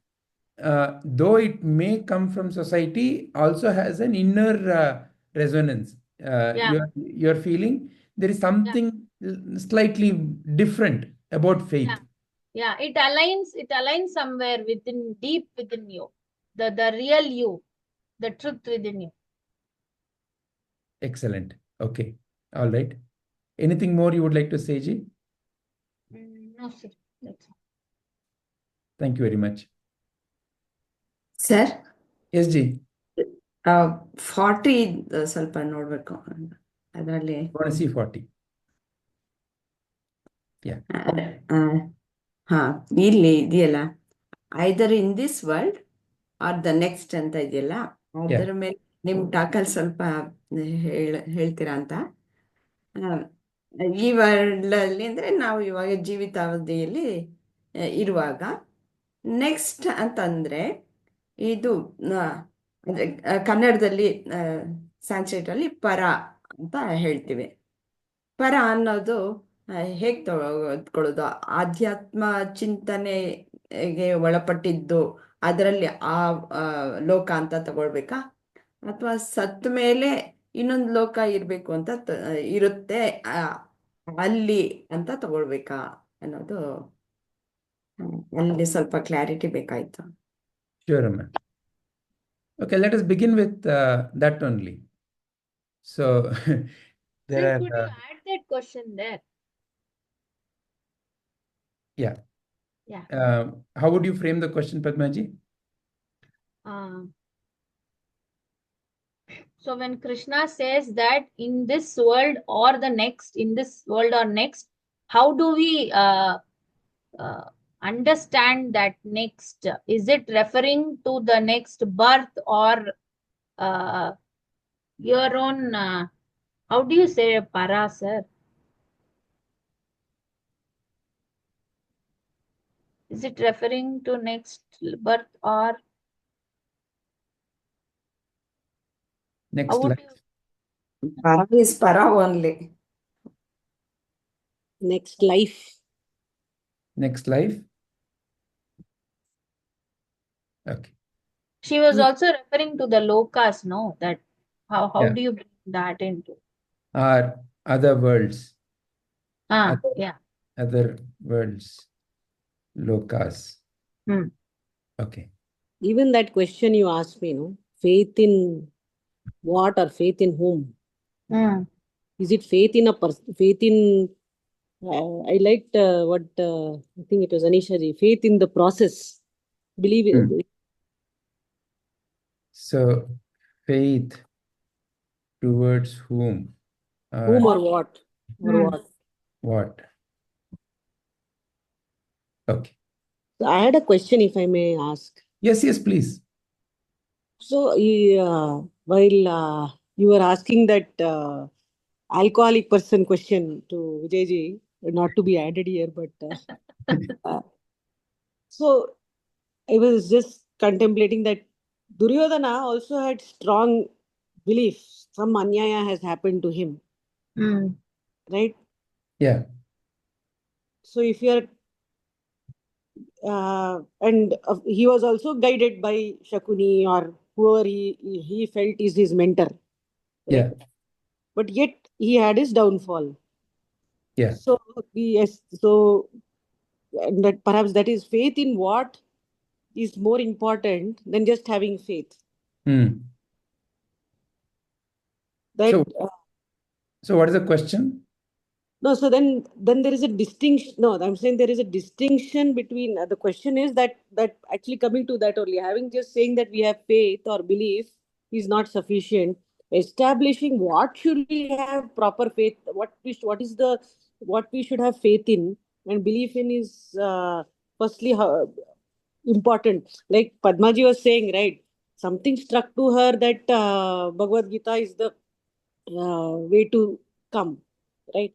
though it may come from society, also has an inner resonance. Yeah. You're feeling there is something slightly different about faith. Yeah, it aligns somewhere within, deep within you, the real you, the truth within you. Excellent. Okay. All right. Anything more you would like to say, Ji? No, sir. That's all. Thank you very much. Sir Yes, Ji. 40 ಸ್ವಲ್ಪ ನೋಡ್ಬೇಕು ಅದರಲ್ಲಿ Want to see 40. Yeah. ಹಾ ಇಲ್ಲಿ ಇದೆಯಲ್ಲ, either in this world are the next ಅಂತ ಇದೆಯಲ್ಲ, ಅದರ ಮೇಲೆ ನಿಮ್ ಟಾಕಲ್ ಸ್ವಲ್ಪ ಹೇಳ್ತೀರಾ ಅಂತ. ಈ ವರ್ಲ್ಡ್ ಅಲ್ಲಿ ಅಂದ್ರೆ ನಾವು ಇವಾಗ ಜೀವಿತಾವಧಿಯಲ್ಲಿ ಇರುವಾಗ, ನೆಕ್ಸ್ಟ್ ಅಂತಂದ್ರೆ ಇದು ಅಂದ್ರೆ ಕನ್ನಡದಲ್ಲಿ ಸಾನ್ಸ್ಕ್ರಿಟ್ ಅಲ್ಲಿ ಪರ ಅಂತ ಹೇಳ್ತೀವಿ. ಪರ ಅನ್ನೋದು ಹೇಗೆ ತಗೊಳ್ಳೋದು? ಆಧ್ಯಾತ್ಮ ಚಿಂತನೆಗೆ ಒಳಪಟ್ಟಿದ್ದು ಅದರಲ್ಲಿ ಆ ಲೋಕ ಅಂತ ತಗೊಳ್ಬೇಕಾ, ಅಥವಾ ಸತ್ತ ಮೇಲೆ ಇನ್ನೊಂದು ಲೋಕ ಇರಬೇಕು ಅಂತ ಇರುತ್ತೆ ಅಲ್ಲಿ ಅಂತ ತಗೊಳ್ಬೇಕಾ ಅನ್ನೋದು, ಅಲ್ಲಿ ಸ್ವಲ್ಪ clarity ಬೇಕಾಯ್ತು. Sure, ma'am. Okay, let us begin with that only. So, there are. Could you add that question there? Yeah. Yeah. How would you frame the question, Padmaji? So when Krishna says that in this world or the next, in this world or next, how do we understand that next? Is it referring to the next birth or your own? How do you say para, sir? Is it referring to next birth or Next how would life. you? Para is para only. Next life. Next life. Okay. She was also referring to the lokas, no? That how Yeah. do you bring that into? Or other worlds. Other, Yeah. other worlds. Lokas. Hmm. Okay. Even that question you asked me, no? Faith in what or faith in whom? Is it faith in a person? Faith in I liked what I think it was Anisha ji. Faith in the process. Believe it. Hmm. So, faith towards whom? Whom or what? Or what? What? Okay. So I had a question, if I may ask. Yes, please. So, while you were asking that alcoholic person question to Vijay ji, not to be added here, but so I was just contemplating that Duryodhana also had strong belief some anyaya has happened to him, right? Yeah. So if you are and he was also guided by Shakuni or whoever he felt is his mentor, right? Yeah. But yet he had his downfall. Yeah. So yes, so and that perhaps that is faith in what is more important than just having faith. Hmm. That So what is the question? no, so then there is a distinction. No, I'm saying there is a distinction between the question is that actually coming to that only having just saying that we have faith or belief is not sufficient. Establishing what should we have proper faith, what is the what we should have faith in and belief in is firstly important. Like Padmaji was saying, right? Something struck to her that Bhagavad Gita is the way to come, right?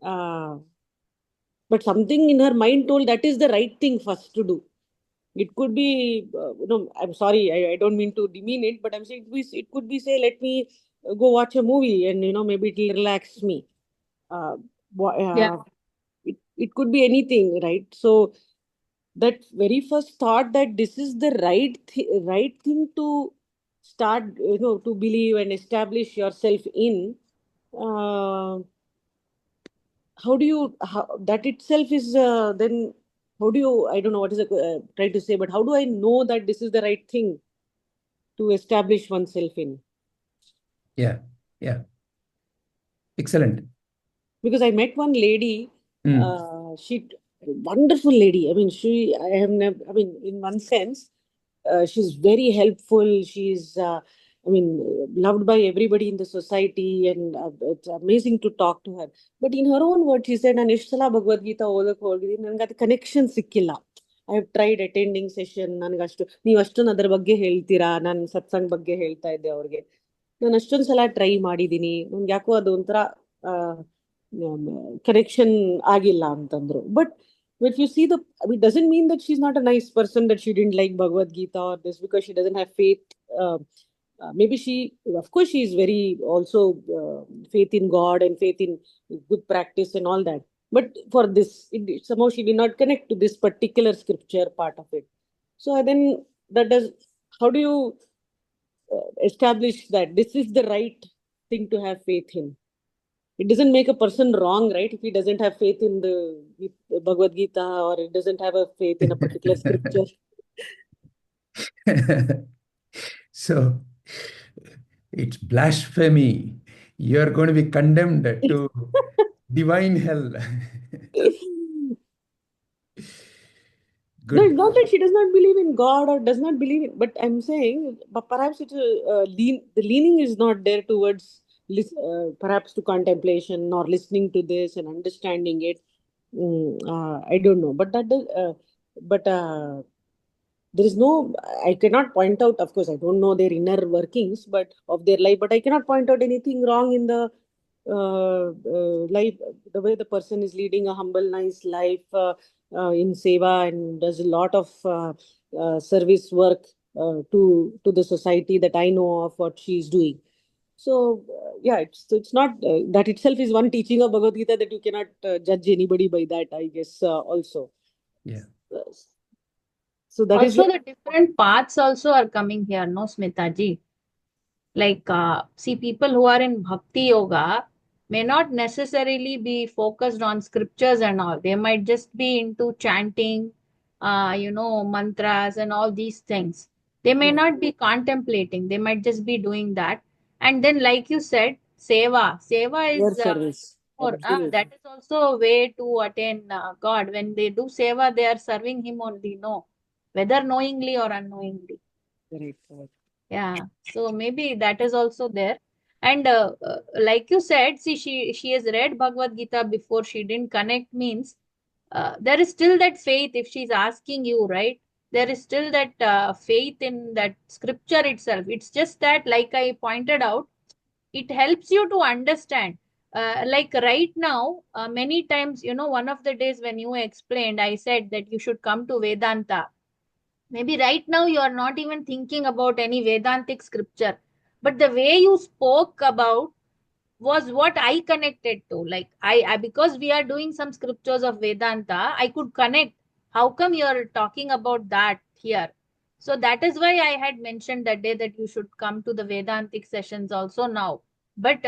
Uh, but something in her mind told that is the right thing first to do. It could be, I'm sorry, I don't mean to demean it, but I'm saying it could be, say, let me go watch a movie and, maybe it will relax me. Yeah. It could be anything, right? So that very first thought that this is the right thing to start, to believe and establish yourself in. How do you that itself is then how do you I don't know what is try to say, but how do I know that this is the right thing to establish oneself in? Yeah. Excellent. Because I met one lady, Hmm. she wonderful lady. I mean, I have never, I mean, in one sense, she's very helpful. She's, I mean, loved by everybody in the society, and it's amazing to talk to her. But in her own words, she said, "ನಾನು ಎಷ್ಟು ಸಲ ಭಗವದ್ಗೀತಾ ಓದಕ್ಕೆ ಹೋಗಿದ್ದೀನಿ, ನನಗೆ ಅದು connection ಸಿಕ್ಕಿಲ್ಲ. I have tried attending session, ನನಗೆ ನೀವು ಅಷ್ಟೊಂದು ಅದ್ರ ಬಗ್ಗೆ ಹೇಳ್ತೀರಾ, ನಾನು ಸತ್ಸಂಗ್ ಬಗ್ಗೆ ಹೇಳ್ತಾ ಇದ್ದೆ ಅವ್ರಿಗೆ. ನಾನು ಅಷ್ಟೊಂದು ಸಲ ಟ್ರೈ ಮಾಡಿದ್ದೀನಿ, ನನ್ಗೆ ಯಾಕೋ ಅದು ಒಂಥರ ಕನೆಕ್ಷನ್ ಆಗಿಲ್ಲ ಅಂತಂದ್ರು. But if you see it doesn't mean that she's not a nice person, that she didn't like Bhagavad Gita or this because she doesn't have faith. Maybe of course, she is very also faith in God and faith in good practice and all that. But for this, somehow she did not connect to this particular scripture part of it. So then how do you establish that this is the right thing to have faith in? It doesn't make a person wrong, right? If he doesn't have faith in the Bhagavad Gita or it doesn't have a faith in a particular scripture. So it's blasphemy. You're going to be condemned to divine hell. No, Good. it's not that she does not believe in God or does not believe in, but I'm saying, but perhaps it's the leaning is not there towards perhaps to contemplation or listening to this and understanding it. I don't know, but there is no, I cannot point out, of course, I don't know their inner workings, but of their life, but I cannot point out anything wrong in the life, the way the person is leading a humble, nice life in seva and does a lot of service work to the society that I know of what she is doing. So yeah, it's not that itself is one teaching of Bhagavad Gita that you cannot judge anybody by that, I guess, also. Yeah. So that is Also, the different paths also are coming here, no, Smitaji? Like, see, people who are in Bhakti Yoga may not necessarily be focused on scriptures and all. They might just be into chanting, mantras and all these things. They may not be contemplating. They might just be doing that. And then, like you said, seva. Seva your is service. more, Absolutely. that is also a way to attain God. When they do seva, they are serving Him only, no, whether knowingly or unknowingly. Correct. Yeah, so maybe that is also there. And like you said, see, she has read Bhagavad Gita before. She didn't connect, means there is still that faith. If she's asking you, right, there is still that faith in that scripture itself. It's just that, like I pointed out, it helps you to understand. Like right now, many times, one of the days when you explained, I said that you should come to Vedanta. Maybe right now you are not even thinking about any Vedantic scripture, but the way you spoke about was what I connected to. Like, I because we are doing some scriptures of Vedanta, I could connect. How come you are talking about that here? So that is why I had mentioned that day that you should come to the Vedantic sessions also now. But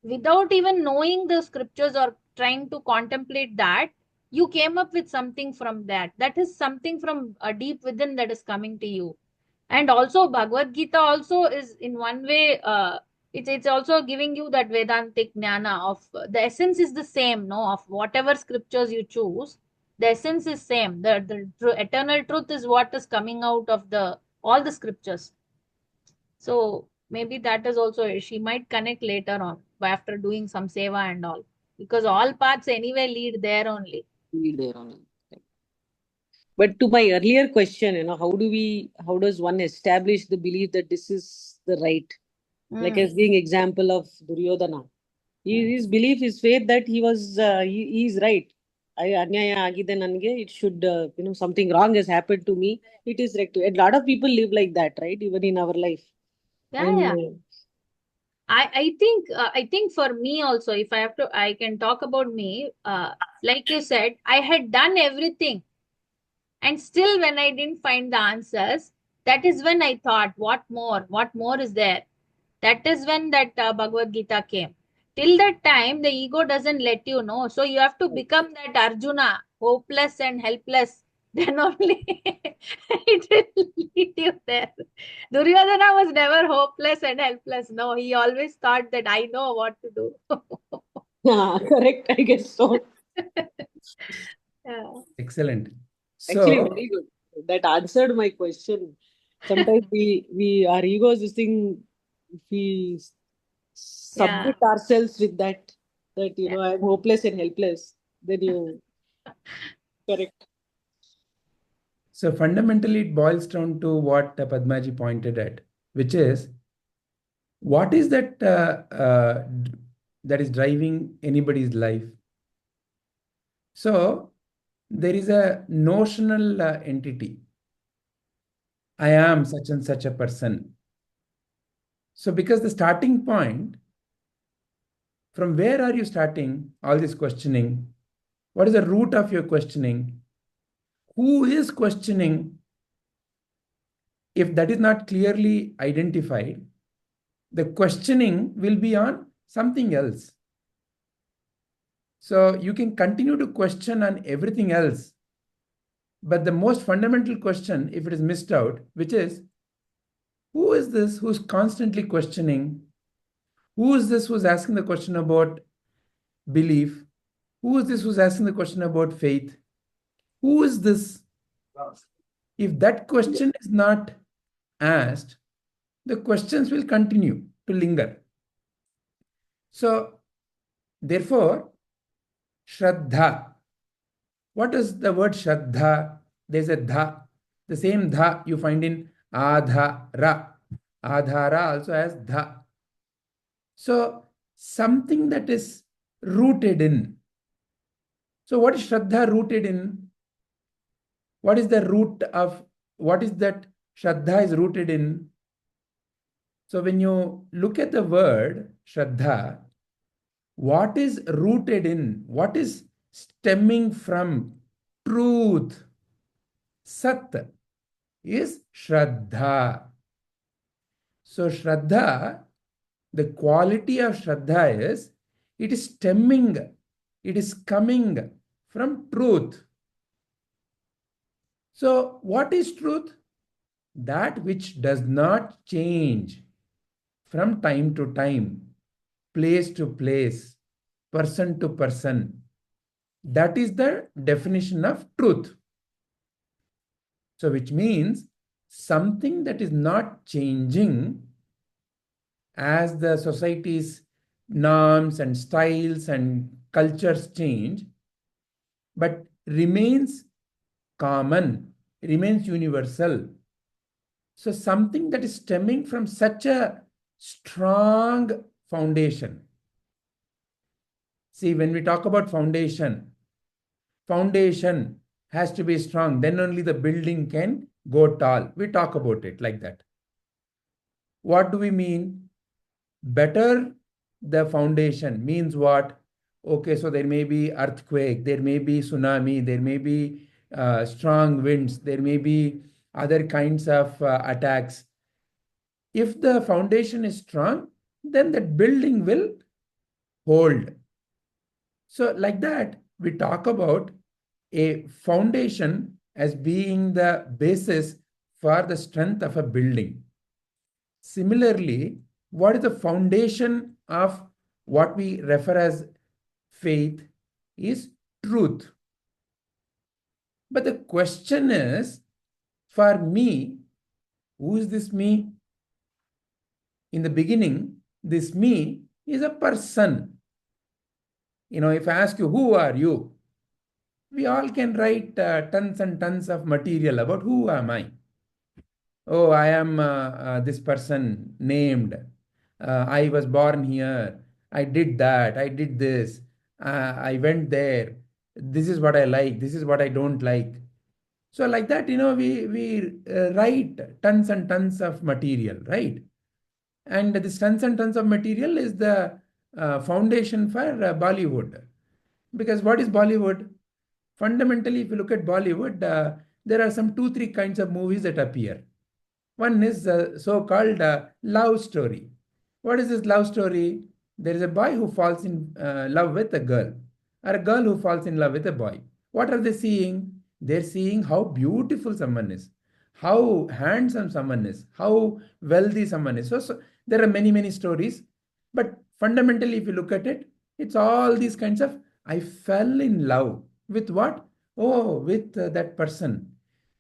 without even knowing the scriptures or trying to contemplate that, you came up with something from that. That is something from deep within that is coming to you. And also Bhagavad Gita also is in one way, it's also giving you that Vedantic jnana of the essence is the same, no, of whatever scriptures you choose. The essence is same. The eternal truth is what is coming out of the all the scriptures. So maybe that is also, she might connect later on after doing some seva and all, because all paths anyway lead there only. Be there only. But to my earlier question, how does one establish the belief that this is the right? Like as being example of Duryodhana, his belief, his faith that he is right. Anyaya agide nange, it should something wrong has happened to me. It is right. A lot of people live like that, right? Even in our life. Yeah, yeah. I think for me also, if I can talk about me, like you said, I had done everything, and still when I didn't find the answers, that is when I thought, what more is there? That is when that Bhagavad Gita came. Till that time, the ego doesn't let you know. So you have to become that Arjuna, hopeless and helpless. Then only it will lead you there. Duryodhana was never hopeless and helpless. No, he always thought that I know what to do. Correct, I guess so. Yeah. Excellent. Actually, So, very good. That answered my question. Sometimes we our egos, this thing, we Yeah. submit ourselves with that Yeah. I'm hopeless and helpless. Then you correct. so fundamentally, it boils down to what Padmaji pointed at, which is what is that that is driving anybody's life. So there is a notional entity. I am such and such a person. So because the starting point, from where are you starting all this questioning? What is the root of your questioning? Who is questioning? If that is not clearly identified, the questioning will be on something else. So you can continue to question on everything else. But the most fundamental question, if it is missed out, which is, who is this who's constantly questioning? Who is this who's asking the question about belief? Who is this who's asking the question about faith? Who is this? If that question is not asked, the questions will continue to linger. So, therefore, shraddha. What is the word shraddha? There's a dha. The same dha you find in adhara. Adhara also has dha. So, something that is rooted in. So what is shraddha rooted in? What is the root of, what is that shraddha is rooted in? So when you look at the word shraddha, what is rooted in, what is stemming from truth, sat, is shraddha. So shraddha, the quality of shraddha is, it is stemming, it is coming from truth. So what is truth? That which does not change from time to time, place to place, person to person. That is the definition of truth. So which means something that is not changing as the society's norms and styles and cultures change, but remains common, remains universal. So something that is stemming from such a strong foundation. See, when we talk about foundation has to be strong. Then only the building can go tall. We talk about it like that. What do we mean? Better the foundation means what? Okay, so there may be earthquake, there may be tsunami, there may be strong winds, there may be other kinds of attacks. If the foundation is strong, then that building will hold. So like that, we talk about a foundation as being the basis for the strength of a building. Similarly, what is the foundation of what we refer as faith is truth. But the question is, for me, who is this me? In the beginning, this me is a person. If I ask you, who are you? We all can write tons and tons of material about who am I. Oh, I am this person named. I was born here. I did that. I did this. I went there. This is what I like. This is what I don't like. So like that, we write tons and tons of material, right? And this tons and tons of material is the foundation for Bollywood. Because what is Bollywood? Fundamentally, if you look at Bollywood, there are some 2-3 kinds of movies that appear. One is so-called love story. What is this love story? There is a boy who falls in love with a girl, or a girl who falls in love with a boy. What are they seeing? They're seeing how beautiful someone is, how handsome someone is, how wealthy someone is. So there are many, many stories. But fundamentally, if you look at it, it's all these kinds of, I fell in love with what? Oh, with that person.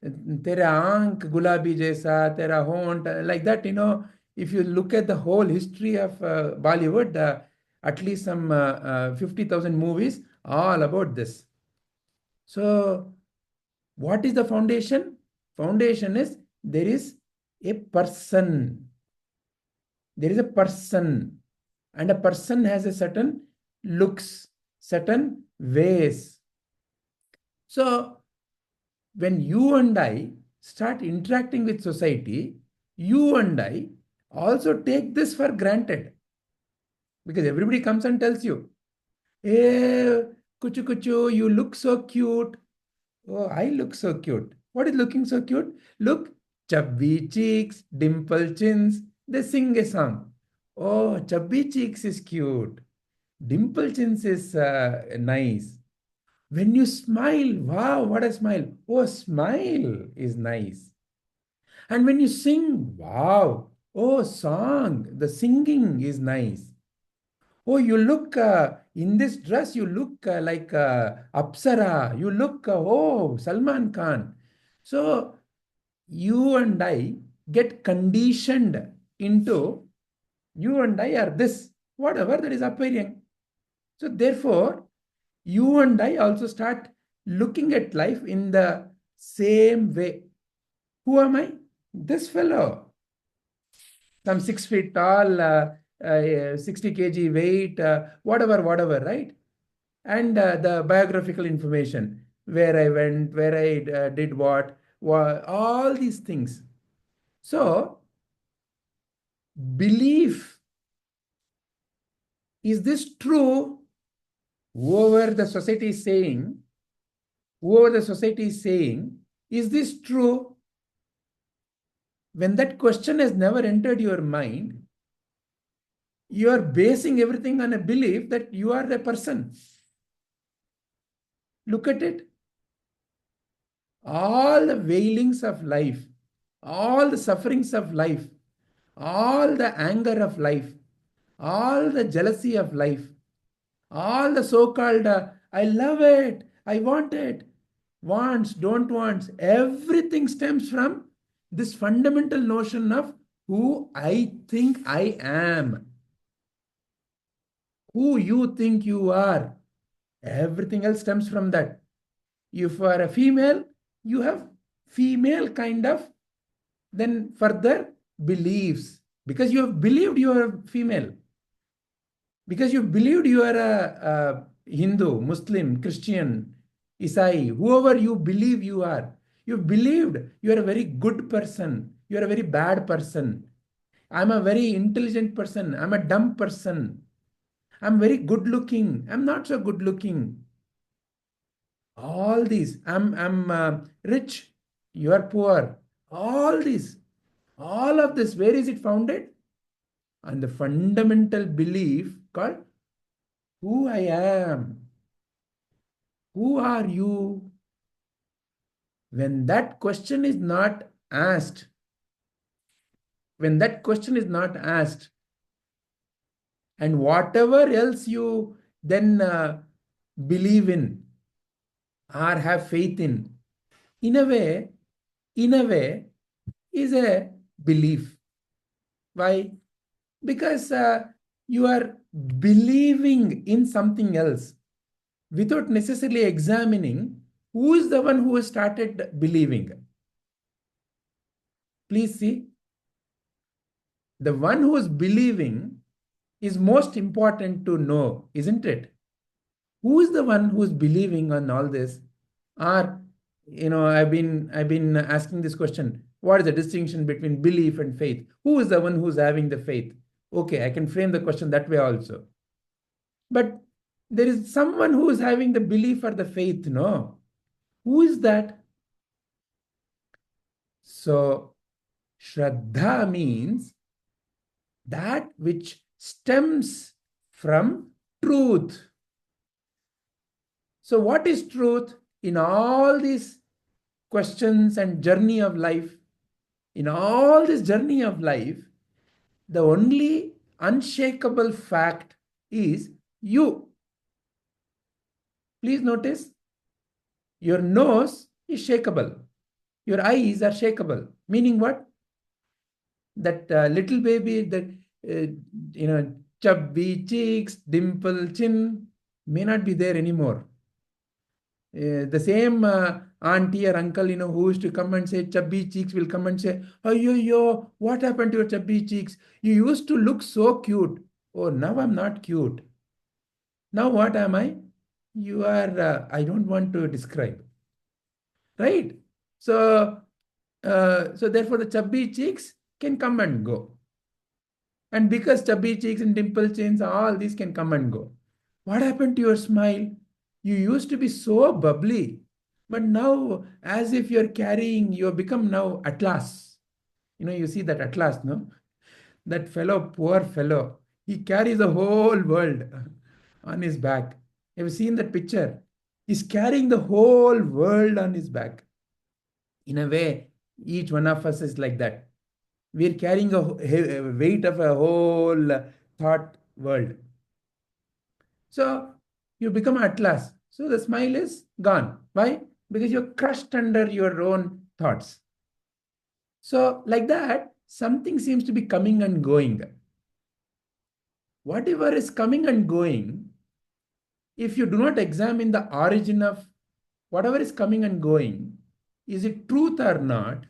तेरा आंख गुलाबी जैसा, तेरा होंठ, like that, if you look at the whole history of Bollywood, at least some 50,000 movies all about this. So what is the foundation? Foundation is there is a person. There is a person, and a person has a certain looks, certain ways. So when you and I start interacting with society, you and I also take this for granted. Because everybody comes and tells you, hey, kuchu kuchu, you look so cute. Oh, I look so cute. What is looking so cute? Look, chubby cheeks, dimple chins. They sing a song. Oh, chubby cheeks is cute. Dimple chins is nice. When you smile, wow, what a smile. Oh, smile is nice. And when you sing, wow, oh, song, the singing is nice. Oh, you look in this dress, you look like Apsara. You look, oh, Salman Khan. So you and I get conditioned into, you and I are this, whatever that is appearing. So therefore, you and I also start looking at life in the same way. Who am I? This fellow. Some 6 feet tall, 60 kg weight, whatever, right? And the biographical information, where I went, where I did what, all these things. So, belief, is this true? Whoever the society is saying, is this true? When that question has never entered your mind, you are basing everything on a belief that you are a person. Look at it. All the wailings of life, all the sufferings of life, all the anger of life, all the jealousy of life, all the so-called I love it, I want it, wants, don't wants, everything stems from this fundamental notion of who I think I am, who you think you are. Everything else stems from that. If you are a female, you have female kind of then further beliefs, because you have believed you are female, because you believed you are a Hindu, Muslim, Christian, Isai, whoever you believe you are. You believed you are a very good person, you are a very bad person. I'm a very intelligent person, I'm a dumb person. I'm very good looking, I'm not so good looking. All these, I'm rich, you are poor. All these, all of this, where is it founded? On the fundamental belief called who I am. Who are you? When that question is not asked, and whatever else you then believe in or have faith in a way, is a belief. Why? Because you are believing in something else without necessarily examining who is the one who has started believing. Please see, the one who is believing is most important to know, isn't it? Who is the one who is believing on all this? Or, I've been asking this question: what is the distinction between belief and faith? Who is the one who's having the faith? Okay, I can frame the question that way also. But there is someone who is having the belief or the faith, no? Who is that? So, shraddha means that which stems from truth. So, what is truth in all these questions and journey of life? In all this journey of life, the only unshakable fact is you. Please notice, your nose is shakable. Your eyes are shakable. Meaning what? That little baby, that, chubby cheeks, dimple chin may not be there anymore. The same auntie or uncle, who used to come and say chubby cheeks will come and say, oh, yo, what happened to your chubby cheeks? You used to look so cute. Oh, now I'm not cute. Now what am I? You are, I don't want to describe. Right? So therefore the chubby cheeks can come and go. And because chubby cheeks and dimple chins, all these can come and go. What happened to your smile? You used to be so bubbly, but now as if you're carrying, you have become now Atlas. You see that Atlas, no? That fellow, poor fellow, he carries the whole world on his back. Have you seen that picture? He's carrying the whole world on his back. In a way, each one of us is like that. We're carrying a weight of a whole thought world. So you become Atlas. So the smile is gone. Why? Because you're crushed under your own thoughts. So like that, something seems to be coming and going. Whatever is coming and going, if you do not examine the origin of whatever is coming and going, is it truth or not?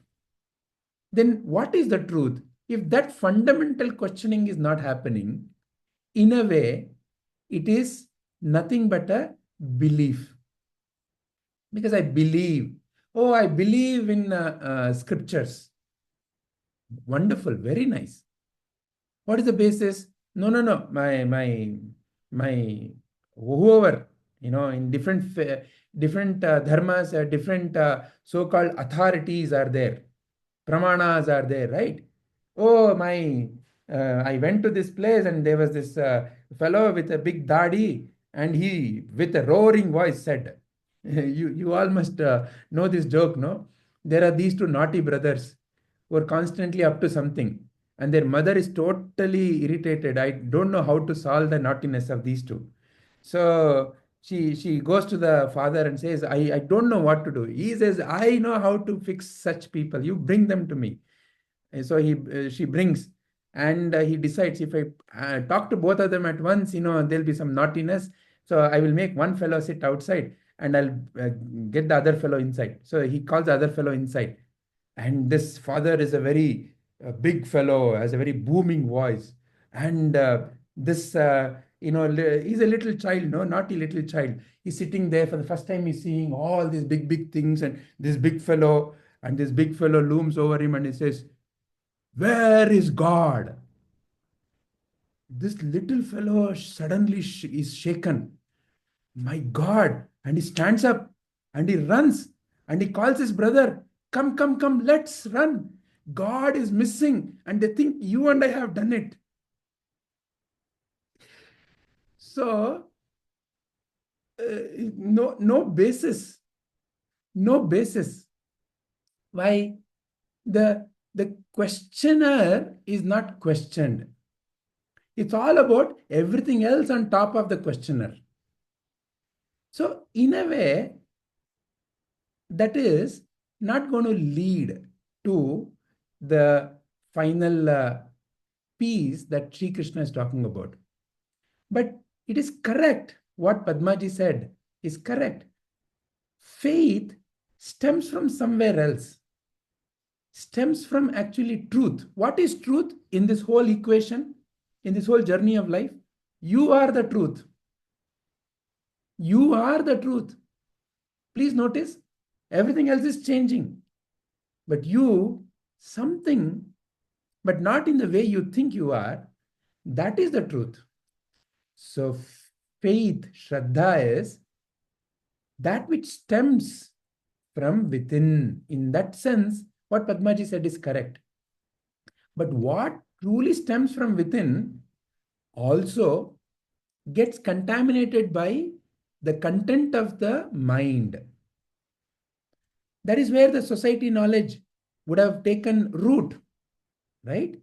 Then what is the truth? If that fundamental questioning is not happening, in a way, it is nothing but a belief. Because I believe, oh, I believe in scriptures. Wonderful, very nice. What is the basis? No, no, no. My whoever, in different dharmas, different so-called authorities are there. Pramanas are there, right? Oh, I went to this place and there was this fellow with a big dadi, and he, with a roaring voice, said, you all must know this joke, no? There are these two naughty brothers who are constantly up to something, and their mother is totally irritated. I don't know how to solve the naughtiness of these two. So she goes to the father and says, I don't know what to do. He says, I know how to fix such people. You bring them to me. And so she brings, and he decides, if I talk to both of them at once, there'll be some naughtiness. So I will make one fellow sit outside, and I'll get the other fellow inside. So he calls the other fellow inside. And this father is a very big fellow, has a very booming voice. And this, he's a little child, no, naughty little child. He's sitting there for the first time. He's seeing all these big, big things, and this big fellow, looms over him and he says, "Where is God?" This little fellow suddenly is shaken. My God. And he stands up and he runs and he calls his brother, "Come, come, come, let's run. God is missing and they think you and I have done it." So, no basis. No basis. Why? The questioner is not questioned. It's all about everything else on top of the questioner. So, in a way, that is not going to lead to the final peace that Sri Krishna is talking about. But it is correct. What Padmaji said is correct. Faith stems from somewhere else, stems from actually truth. What is truth in this whole equation, in this whole journey of life? You are the truth. You are the truth. Please notice, everything else is changing. But you, something, but not in the way you think you are, that is the truth. So faith, shraddha, is that which stems from within. In that sense, what Padmaji said is correct. But what truly stems from within also gets contaminated by the content of the mind. That is where the society knowledge would have taken root, right?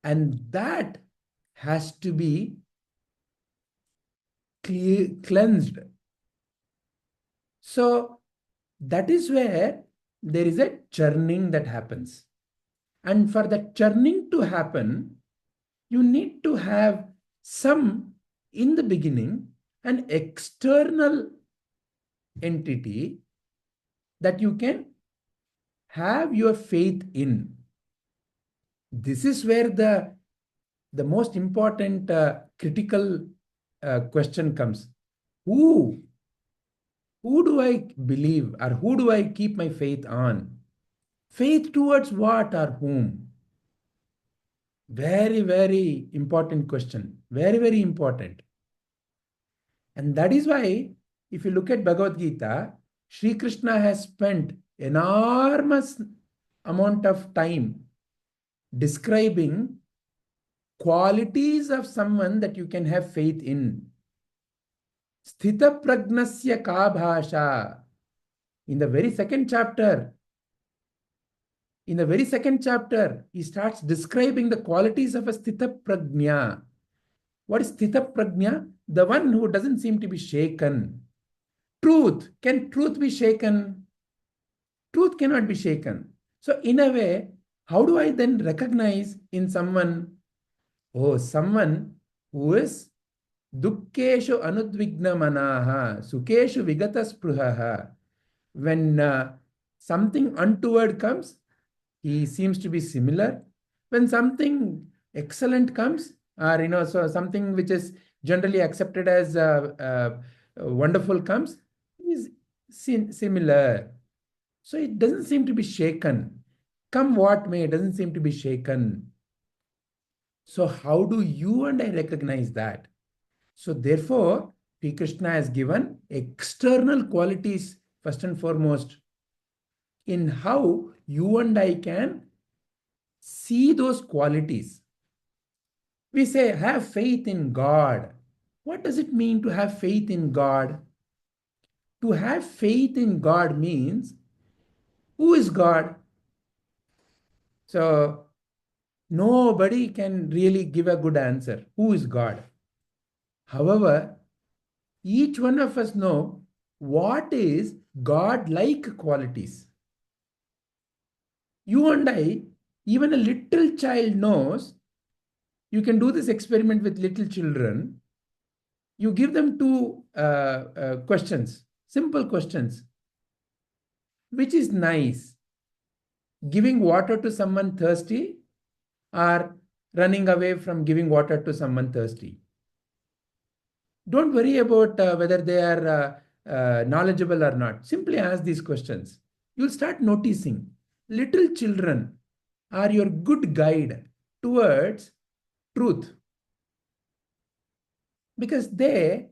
And that has to be cleansed. So that is where there is a churning that happens. And for that churning to happen, you need to have some, in the beginning, an external entity that you can have your faith in. This is where the most important critical question comes. Who do I believe, or who do I keep my faith on? Faith towards what or whom? Very, very important question. Very, very important. And that is why, if you look at Bhagavad-Gita, Sri Krishna has spent enormous amount of time describing qualities of someone that you can have faith in. Sthita pragnasya ka bhasha. In the very second chapter, he starts describing the qualities of a sthita prajna. What is sthita prajna? The one who doesn't seem to be shaken. Truth. Can truth be shaken? Truth cannot be shaken. So in a way, how do I then recognize in someone, someone who is dukkeshu anudvigna manaha, sukeshu vigata spruhaha. When something untoward comes, he seems to be similar. When something excellent comes, or so something which is generally accepted as wonderful comes, is similar. So it doesn't seem to be shaken. Come what may, it doesn't seem to be shaken. So how do you and I recognize that? So therefore, P. Krishna has given external qualities first and foremost in how you and I can see those qualities. We say, have faith in God. What does it mean to have faith in God? To have faith in God means, who is God? So nobody can really give a good answer. Who is God? However, each one of us know what is God-like qualities. You and I, even a little child knows. You can do this experiment with little children. You give them two questions, simple questions. Which is nice? Giving water to someone thirsty or running away from giving water to someone thirsty? Don't worry about whether they are knowledgeable or not. Simply ask these questions. You'll start noticing little children are your good guide towards truth, because they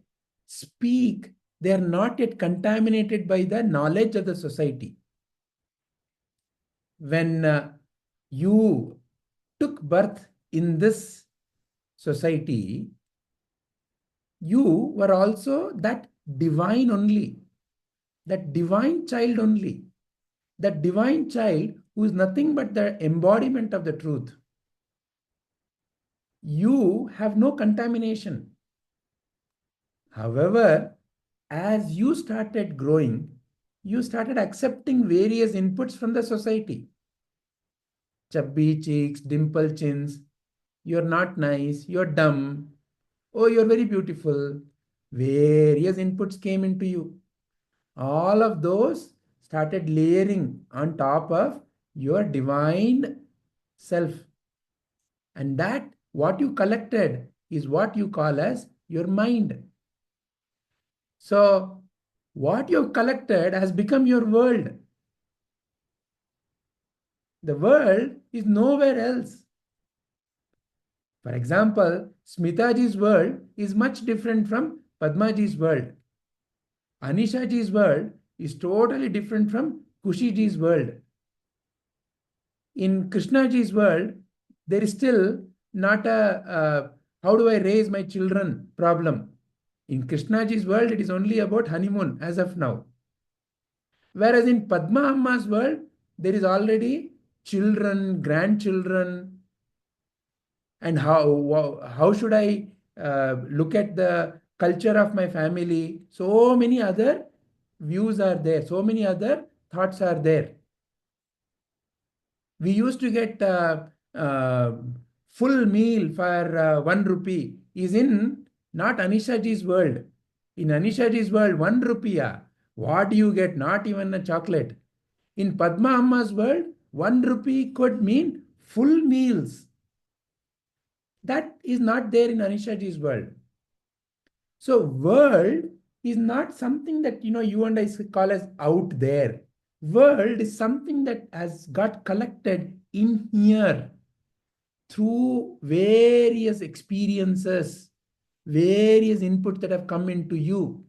speak, they are not yet contaminated by the knowledge of the society. When you took birth in this society, you were also that divine only, that divine child only, that divine child who is nothing but the embodiment of the truth. You have no contamination. However, as you started growing, you started accepting various inputs from the society. Chubby cheeks, dimple chins, you're not nice, you're dumb, oh, you're very beautiful. Various inputs came into you. All of those started layering on top of your divine self. And that, what you collected, is what you call as your mind. So, what you've collected has become your world. The world is nowhere else. For example, Smitaji's world is much different from Padmaji's world. Anishaji's world is totally different from Kushiji's world. In Krishnaji's world, there is still not a how do I raise my children problem. In Krishnaji's world, it is only about honeymoon as of now. Whereas in Padma Amma's world, there is already children, grandchildren, and how should I look at the culture of my family. So many other views are there, so many other thoughts are there. We used to get full meal for 1 rupee is in not Anishaji's world. In Anishaji's world, 1 rupiah, what do you get? Not even a chocolate. In Padma Amma's world, 1 rupee could mean full meals. That is not there in Anishaji's world. So world is not something that you and I call as out there. World is something that has got collected in here through various experiences, various inputs that have come into you.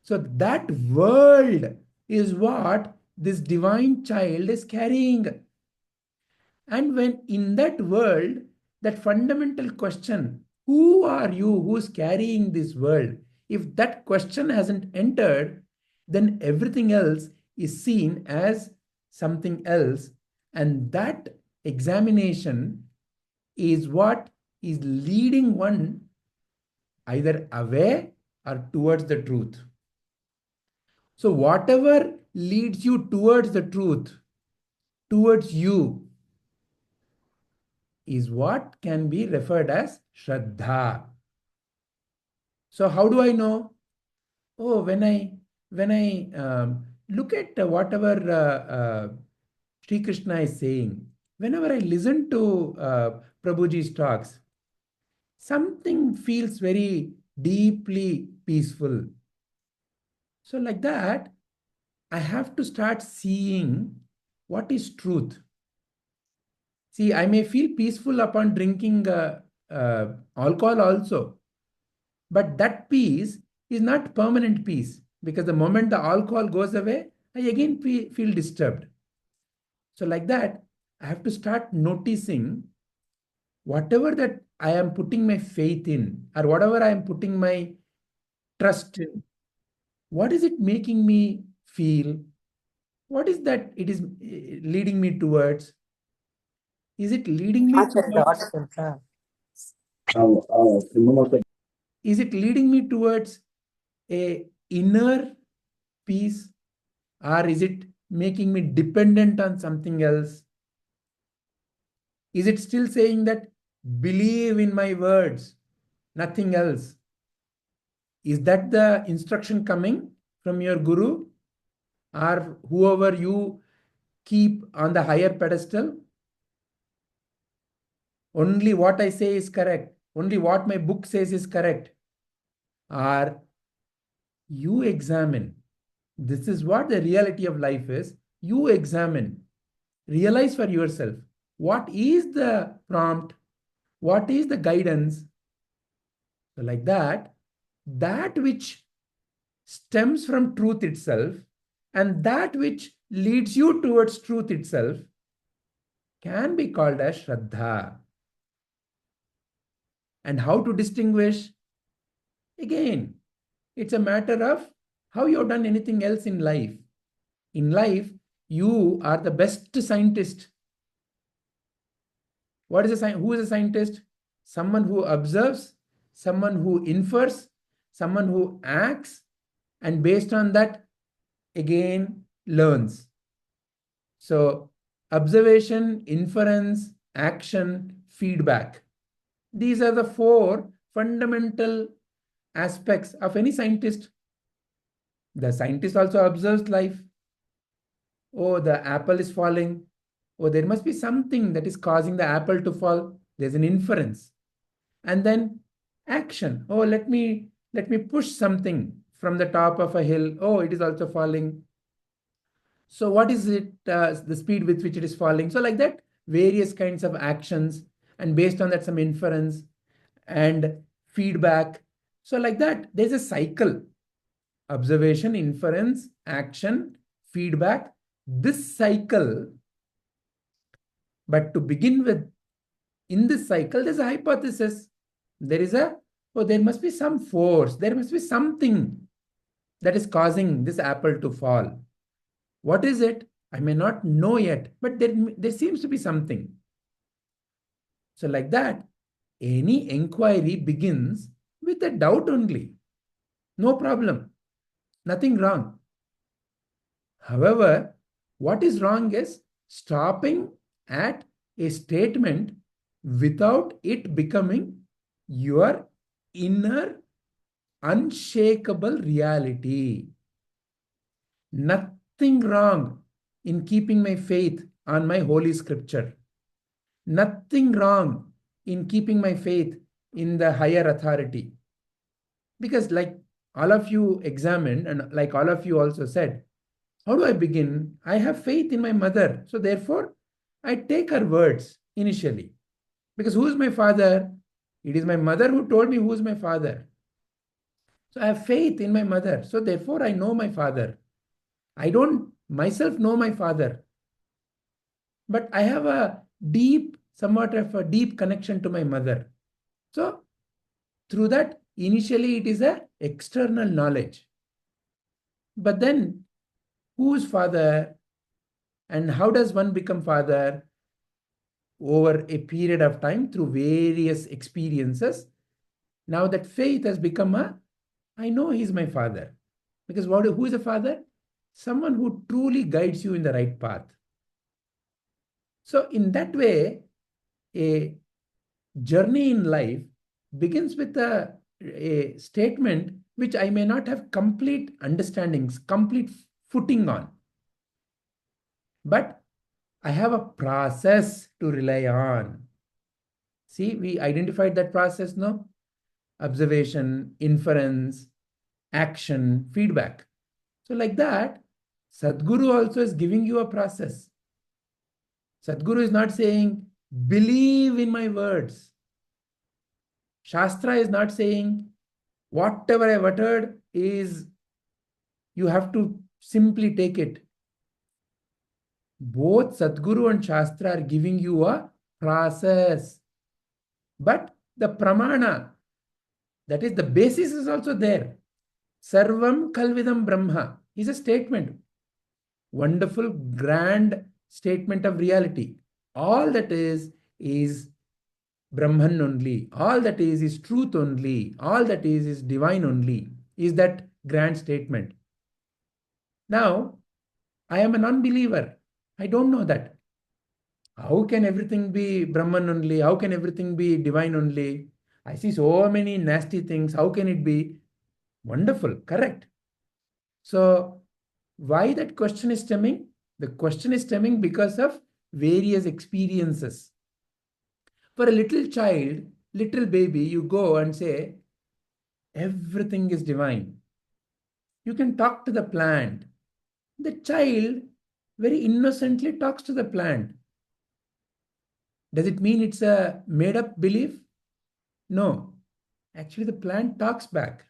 So that world is what this divine child is carrying. And when in that world, that fundamental question, who are you who's carrying this world? If that question hasn't entered, then everything else is seen as something else. And that examination is what is leading one either away or towards the truth. So whatever leads you towards the truth, towards you, is what can be referred as shraddha. So how do I know? Oh, when I look at whatever Sri Krishna is saying, whenever I listen to Prabhuji's talks, something feels very deeply peaceful. So like that, I have to start seeing what is truth. See, I may feel peaceful upon drinking alcohol also, but that peace is not permanent peace, because the moment the alcohol goes away, I again feel disturbed. So like that, I have to start noticing whatever that I am putting my faith in, or whatever I am putting my trust in, what is it making me feel? What is that it is leading me towards? Is it leading me towards, is it leading me towards a inner peace, or is it making me dependent on something else? Is it still saying that believe in my words, nothing else? Is that the instruction coming from your guru or whoever you keep on the higher pedestal? Only what I say is correct. Only what my book says is correct. Or you examine. This is what the reality of life is. You examine. Realize for yourself. What is the prompt? What is the guidance? So like that, that which stems from truth itself and that which leads you towards truth itself can be called as shraddha. And how to distinguish? Again, it's a matter of how you've done anything else in life. In life, you are the best scientist. What is a who is a scientist? Someone who observes, someone who infers, someone who acts, and based on that, again learns. So, observation, inference, action, feedback. These are the four fundamental aspects of any scientist. The scientist also observes life. Oh, the apple is falling. Oh, there must be something that is causing the apple to fall. There's an inference. And then action. Oh, let me push something from the top of a hill. Oh, it is also falling. So what is it, the speed with which it is falling? So like that, various kinds of actions, and based on that, some inference and feedback. So like that, there's a cycle. Observation, inference, action, feedback. This cycle, but to begin with, in this cycle, there's a hypothesis. There is there must be some force. There must be something that is causing this apple to fall. What is it? I may not know yet, but there seems to be something. So like that, any inquiry begins with a doubt only. No problem. Nothing wrong. However, what is wrong is stopping at a statement without it becoming your inner unshakable reality. Nothing wrong in keeping my faith on my holy scripture. Nothing wrong in keeping my faith in the higher authority. Because like all of you examined and like all of you also said, how do I begin? I have faith in my mother. So therefore, I take her words initially. Because who is my father? It is my mother who told me who is my father. So I have faith in my mother. So therefore, I know my father. I don't myself know my father. But I have somewhat of a deep connection to my mother. So through that, initially it is a external knowledge. But then, whose father and how does one become father? Over a period of time through various experiences. Now that faith has become I know he's my father. Because who is a father? Someone who truly guides you in the right path. So in that way, a journey in life begins with a statement which I may not have complete understandings, complete footing on. But I have a process to rely on. See, we identified that process now. Observation, inference, action, feedback. So like that, Sadguru also is giving you a process. Sadguru is not saying, believe in my words. Shastra is not saying, whatever I uttered is, you have to simply take it. Both Sadguru and Shastra are giving you a process. But the pramana, that is the basis, is also there. Sarvam Kalvidam Brahma is a statement. Wonderful, grand statement of reality. All that is Brahman only. All that is truth only. All that is divine only. Is that grand statement. Now, I am an unbeliever. I don't know that. How can everything be Brahman only? How can everything be divine only? I see so many nasty things. How can it be? Wonderful, correct. So, why that question is stemming? The question is stemming because of various experiences. For a little child, little baby, you go and say, everything is divine. You can talk to the plant. The child very innocently talks to the plant. Does it mean it's a made up belief? No. Actually, the plant talks back.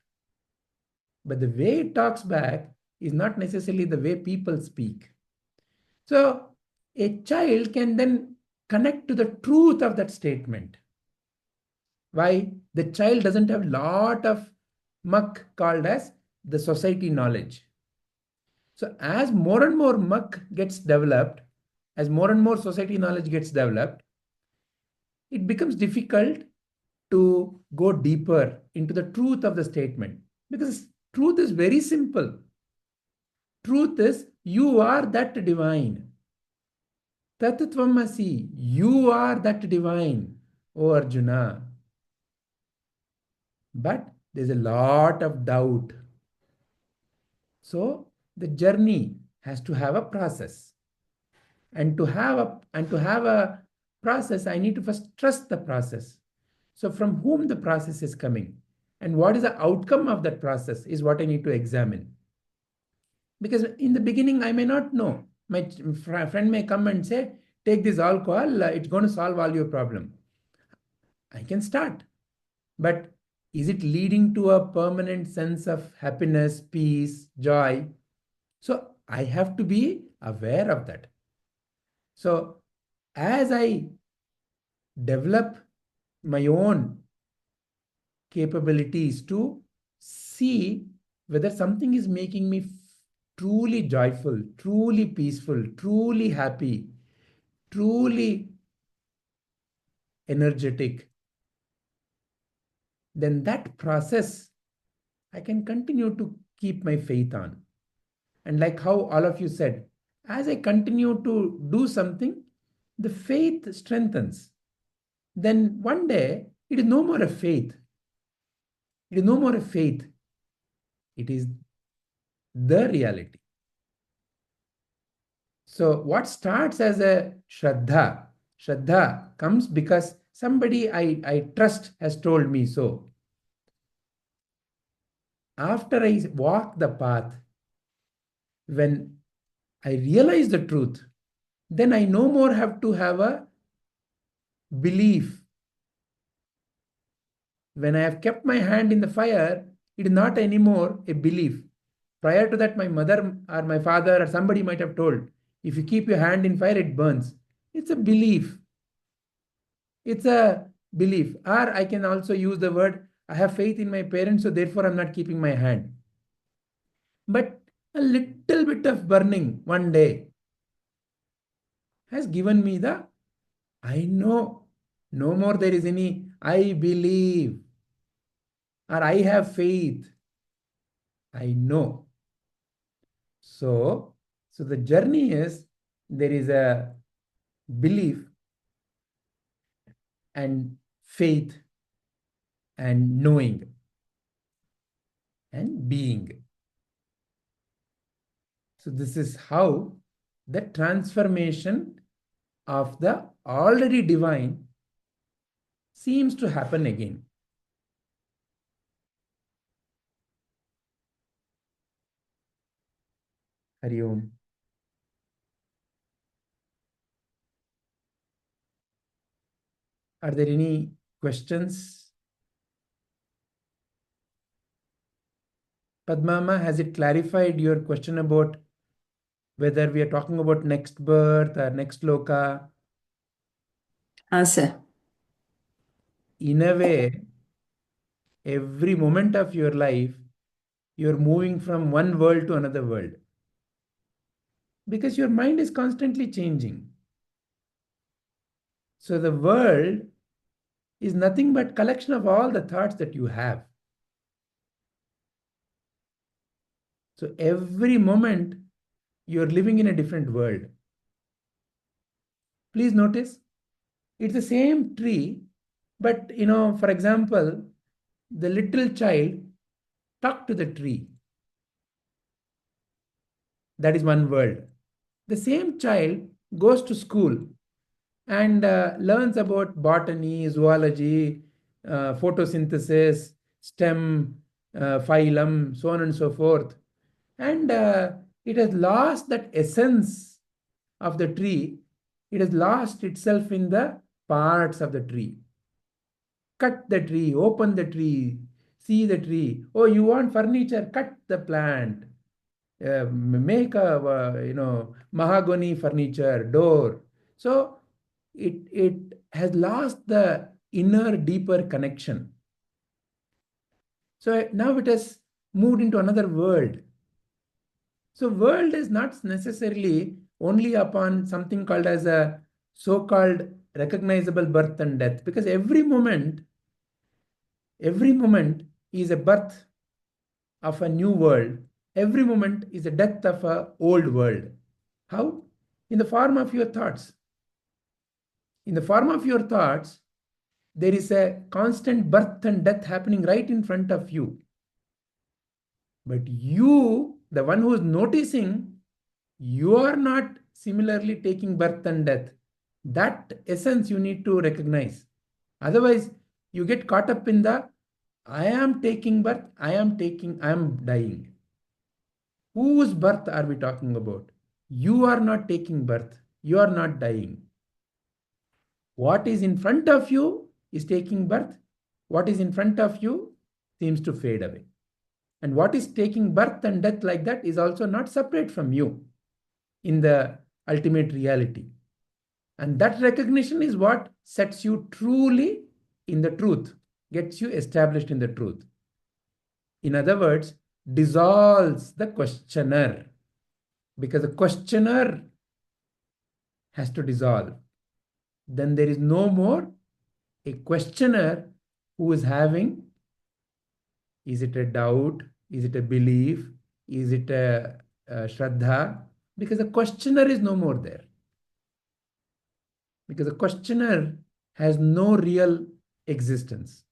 But the way it talks back is not necessarily the way people speak. So, a child can then connect to the truth of that statement. Why? The child doesn't have a lot of muck called as the society knowledge. So as more and more muck gets developed, as more and more society knowledge gets developed, it becomes difficult to go deeper into the truth of the statement. Because truth is very simple. Truth is, you are that divine. Tatattvamasi, you are that divine, O Arjuna. But there's a lot of doubt. So the journey has to have a process. And to have a process, I need to first trust the process. So from whom the process is coming and what is the outcome of that process is what I need to examine. Because in the beginning, I may not know. My friend may come and say, take this alcohol, it's going to solve all your problem. I can start. But is it leading to a permanent sense of happiness, peace, joy? So I have to be aware of that. So as I develop my own capabilities to see whether something is making me truly joyful, truly peaceful, truly happy, truly energetic, then that process I can continue to keep my faith on. And like how all of you said, as I continue to do something, the faith strengthens. Then one day, it is no more a faith. It is no more a faith. It is the reality. So what starts as a shraddha comes because somebody I trust has told me so. After I walk the path, when I realize the truth, then I no more have to have a belief. When I have kept my hand in the fire, it is not anymore a belief. Prior to that, my mother or my father or somebody might have told, if you keep your hand in fire, it burns. It's a belief. It's a belief. Or I can also use the word, I have faith in my parents, so therefore I'm not keeping my hand. But a little bit of burning one day has given me the, I know, no more there is any, I believe, or I have faith. I know. So the journey is, there is a belief and faith and knowing and being. So this is how the transformation of the already divine seems to happen again. Hari Om. Are there any questions? Padmama, has it clarified your question about whether we are talking about next birth or next loka? sir. In a way, every moment of your life, you're moving from one world to another world. Because your mind is constantly changing. So the world is nothing but collection of all the thoughts that you have. So every moment you're living in a different world. Please notice, it's the same tree, but for example, the little child talked to the tree. That is one world. The same child goes to school and learns about botany, zoology, photosynthesis, stem, phylum, so on and so forth. And it has lost that essence of the tree. It has lost itself in the parts of the tree. Cut the tree, open the tree, see the tree. Oh, you want furniture? Cut the plant. Make a mahogany furniture, door. So it has lost the inner, deeper connection. So now it has moved into another world. So world is not necessarily only upon something called as a so-called recognizable birth and death, because every moment is a birth of a new world. Every moment is a death of an old world. How? In the form of your thoughts. In the form of your thoughts, there is a constant birth and death happening right in front of you. But you, the one who is noticing, you are not similarly taking birth and death. That essence you need to recognize. Otherwise, you get caught up in the I am taking birth, I am dying. Whose birth are we talking about? You are not taking birth, you are not dying. What is in front of you is taking birth. What is in front of you seems to fade away. And what is taking birth and death like that is also not separate from you in the ultimate reality. And that recognition is what sets you truly in the truth, gets you established in the truth. In other words, dissolves the questioner, because the questioner has to dissolve. Then there is no more a questioner who is having, is it a doubt, is it a belief, is it a shraddha, because the questioner is no more there. Because the questioner has no real existence.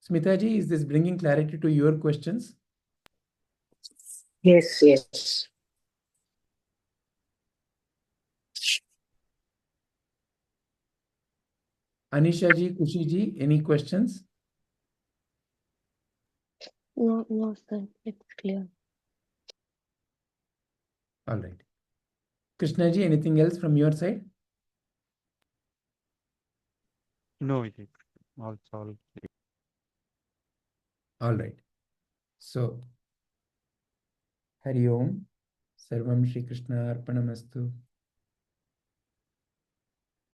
Smitaji, is this bringing clarity to your questions? Yes, yes. Anisha ji, Kushi ji, any questions? No, no, sir. It's clear. All right. Krishna ji, anything else from your side? No, it is all. All right. So, Hari Om. Sarvam Shri Krishna Arpanamastu.